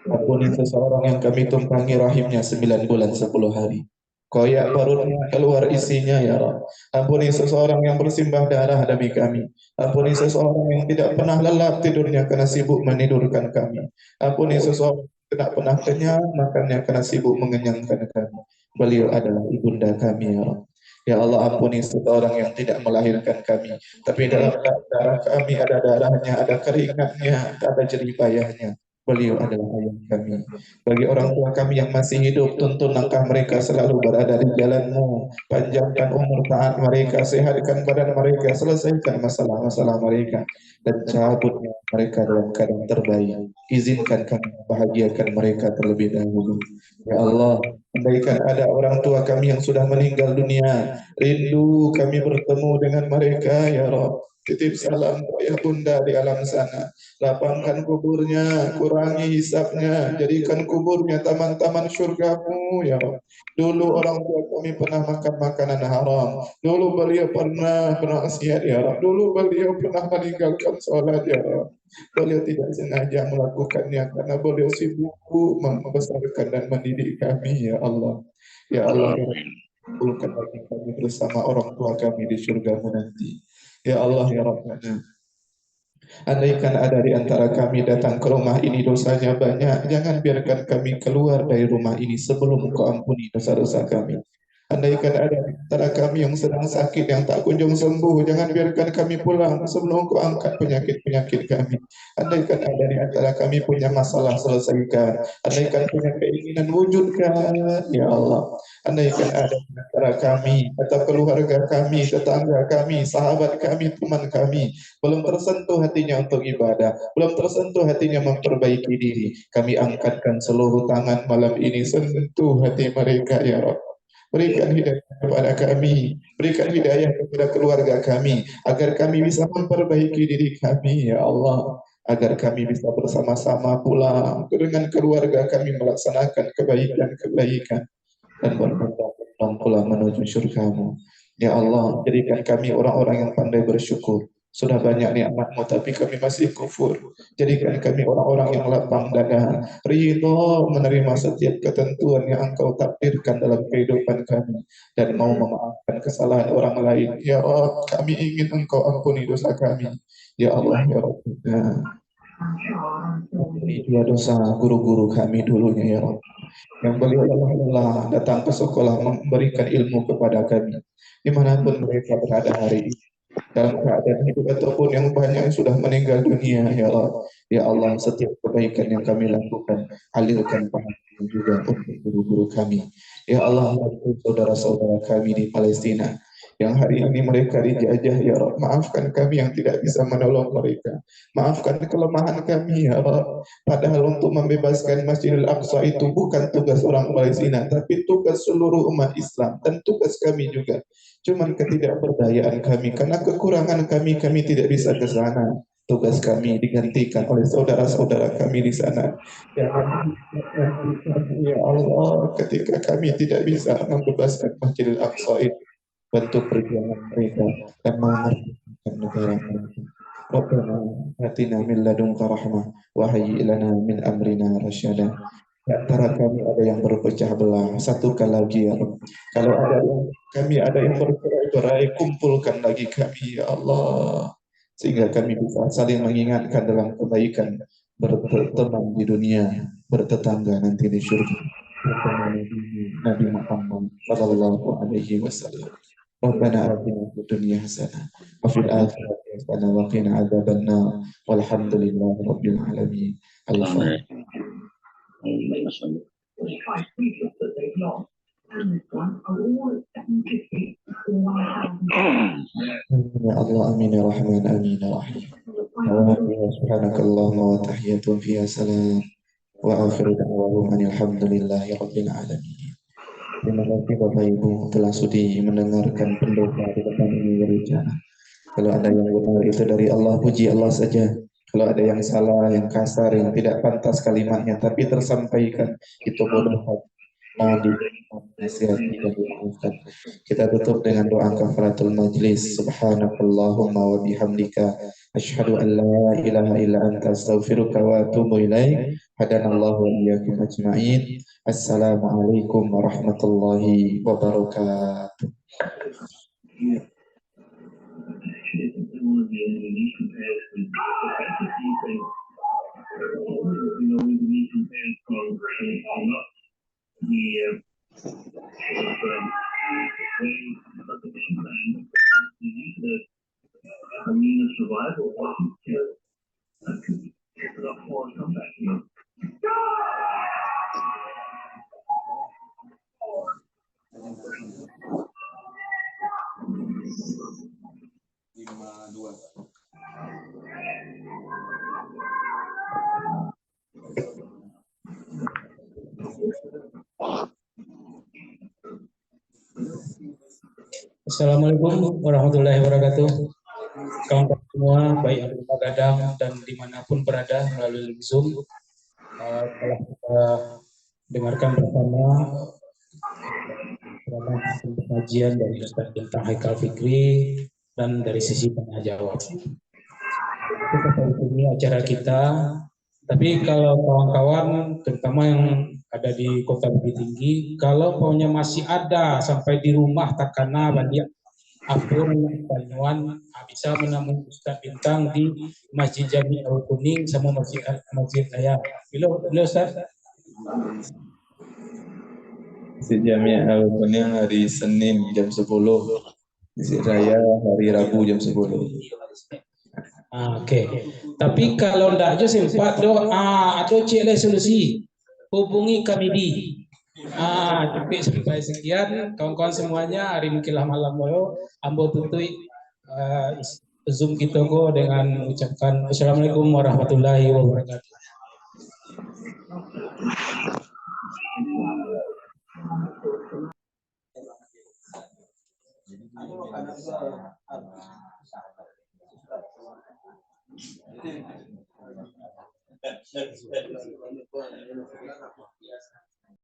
ampuni seseorang yang kami tumpangi rahimnya 9 bulan 10 hari. Koyak perutnya keluar isinya ya Allah. Ampuni seseorang yang bersimbah darah demi kami. Ampuni seseorang yang tidak pernah lelap tidurnya karena sibuk menidurkan kami. Ampuni seseorang yang tidak pernah kenyang makannya karena sibuk mengenyangkan kami. Beliau adalah ibunda kami ya Allah. Ya Allah, ampuni seseorang yang tidak melahirkan kami, tapi dalam darah kami ada darahnya, ada keringatnya, ada jerih payahnya. Beliau adalah ayah kami. Bagi orang tua kami yang masih hidup, tuntun langkah mereka selalu berada di jalan-Mu. Panjangkan umur taat mereka, sehatkan badan mereka, selesaikan masalah-masalah mereka, dan cabutnya mereka dalam keadaan terbaik. Izinkan kami membahagiakan mereka terlebih dahulu. Ya Allah, andaikan ada orang tua kami yang sudah meninggal dunia, rindu kami bertemu dengan mereka, ya Rabb. Titip salam ya Bunda di alam sana. Lapangkan kuburnya, kurangi hisapnya, jadikan kuburnya taman-taman surgamu, ya Rabb. Dulu orang tua kami pernah makan makanan haram. Dulu beliau pernah bermaksiat, ya Rabb. Dulu beliau pernah meninggalkan sholat, ya Rabb. Beliau tidak sengaja melakukannya karena beliau sibuk membesarkan dan mendidik kami, ya Allah. Ya Allah, ya Rabb. Kumpulkan lagi kami bersama orang tua kami di surgamu nanti. Ya Allah, ya Rabbana. Andaikan ada di antara kami datang ke rumah ini dosanya banyak, jangan biarkan kami keluar dari rumah ini sebelum Engkau ampuni dosa-dosa kami. Andaikan ada di antara kami yang sedang sakit yang tak kunjung sembuh, jangan biarkan kami pulang sebelum Engkau angkat penyakit-penyakit kami. Andaikan ada di antara kami punya masalah, selesaikan. Andaikan punya keinginan, wujudkan, ya Allah. Andaikan ada di antara kami atau keluarga kami, tetangga kami, sahabat kami, teman kami belum tersentuh hatinya untuk ibadah, belum tersentuh hatinya memperbaiki diri, kami angkatkan seluruh tangan malam ini, sentuh hati mereka, ya Rabb. Berikan hidayah kepada kami, berikan hidayah kepada keluarga kami, agar kami bisa memperbaiki diri kami, ya Allah. Agar kami bisa bersama-sama pulang dengan keluarga kami melaksanakan kebaikan-kebaikan dan berkembang pula menuju surgamu. Ya Allah, jadikan kami orang-orang yang pandai bersyukur. Sudah banyak nikmat-Mu, tapi kami masih kufur. Jadikan kami orang-orang yang lapang dada, ridho menerima setiap ketentuan yang Engkau takdirkan dalam kehidupan kami, dan mau memaafkan kesalahan orang lain. Ya Allah, kami ingin Engkau ampuni dosa kami. Ya Allah, ya Rabbana. Ampuni dua dosa guru-guru kami dulunya, ya Rabb. Yang beliau lelah datang ke sekolah memberikan ilmu kepada kami, dimanapun mereka berada hari ini, dalam keadaan hidup ataupun yang banyak yang sudah meninggal dunia, ya Allah. Ya Allah, setiap kebaikan yang kami lakukan, alirkan pahala juga untuk guru-guru kami. Ya Allah, untuk saudara-saudara kami di Palestina, yang hari ini mereka dijajah, ya Rabb. Maafkan kami yang tidak bisa menolong mereka. Maafkan kelemahan kami, ya Rabb. Padahal untuk membebaskan Masjidil Aqsa itu bukan tugas orang Palestina, tapi tugas seluruh umat Islam dan tugas kami juga. Cuman ketidakberdayaan kami, karena kekurangan kami tidak bisa ke sana. Tugas kami digantikan oleh saudara-saudara kami di sana. Ya Allah, ketika kami tidak bisa membebaskan Masjidil Aqsa itu, bentuk perjuangan mereka dan memerdekakan negara mereka. Rabbana atina min ladunka rahmah wa hayyi lana min amrina rasyada. Di antara kami ada yang berpecah belah, satukan lagi, ya Rabb. Kalau ada kami ada yang bercerai-berai, kumpulkan lagi kami, ya Allah, sehingga kami bisa saling mengingatkan dalam kebaikan, berteman di dunia, bertetangga nanti di surga. Nabi Muhammad sallallahu alaihi wasallam. Rabbana atina fid dunya hasanah wa fil akhirati hasanah wa qina adzabannar. Walhamdulillahi rabbil alamin. Al-Fatihah. Ya Allah, amin ya rahman, amin ya rahim. Subhanakallahumma wa tahiyyatun fiha salam wa akhiru da'wahum alhamdulillahi rabbil alamin. Terima kasih Bapak Ibu telah sudi mendengarkan pendoa di depan ini berbicara. Kalau ada yang benar itu dari Allah, puji Allah saja. Kalau ada yang salah, yang kasar, yang tidak pantas kalimatnya, tapi tersampaikan, itu bodoh. Mohon dinasihati dan dimaafkan. Kita tutup dengan doa kafaratul majlis. Subhanakallahumma wa bihamdika asyhadu an la ilaha illa anta astaghfiruka wa atubu ilaik. Hadanallahu wa iyyakum ajma'in. Assalamualaikum warahmatullahi wabarakatuh. The survival wasn't just a comeback. Assalamualaikum warahmatullahi wabarakatuh. Kawan-kawan semua, baik yang di Rumah Gadang dan dimanapun berada melalui Zoom, telah kita dengarkan bersama pengajian dari Ustaz Bintang Haikal Fikri dan dari sisi tanya jawab. Ini acara kita, tapi kalau kawan-kawan terutama yang ada di Kota Bukit Tinggi, kalau maunya masih ada sampai di rumah Takana Bandia Apun Banyuwan, bisa menemui Ustaz Bintang di Masjid Jami Al Kuning sama Masjid Raya. Bilo Ustaz. Masjid Jami Al Kuning hari Senin jam 10. Masjid Raya hari Rabu jam 10. Oke. Tapi kalau ndak aja sempat ada cile solusi. Hubungi kami di sampai sekian kawan-kawan semuanya, hari mungkinlah malam lo ambo tutui Zoom kita go dengan ucapkan Assalamualaikum warahmatullahi wabarakatuh.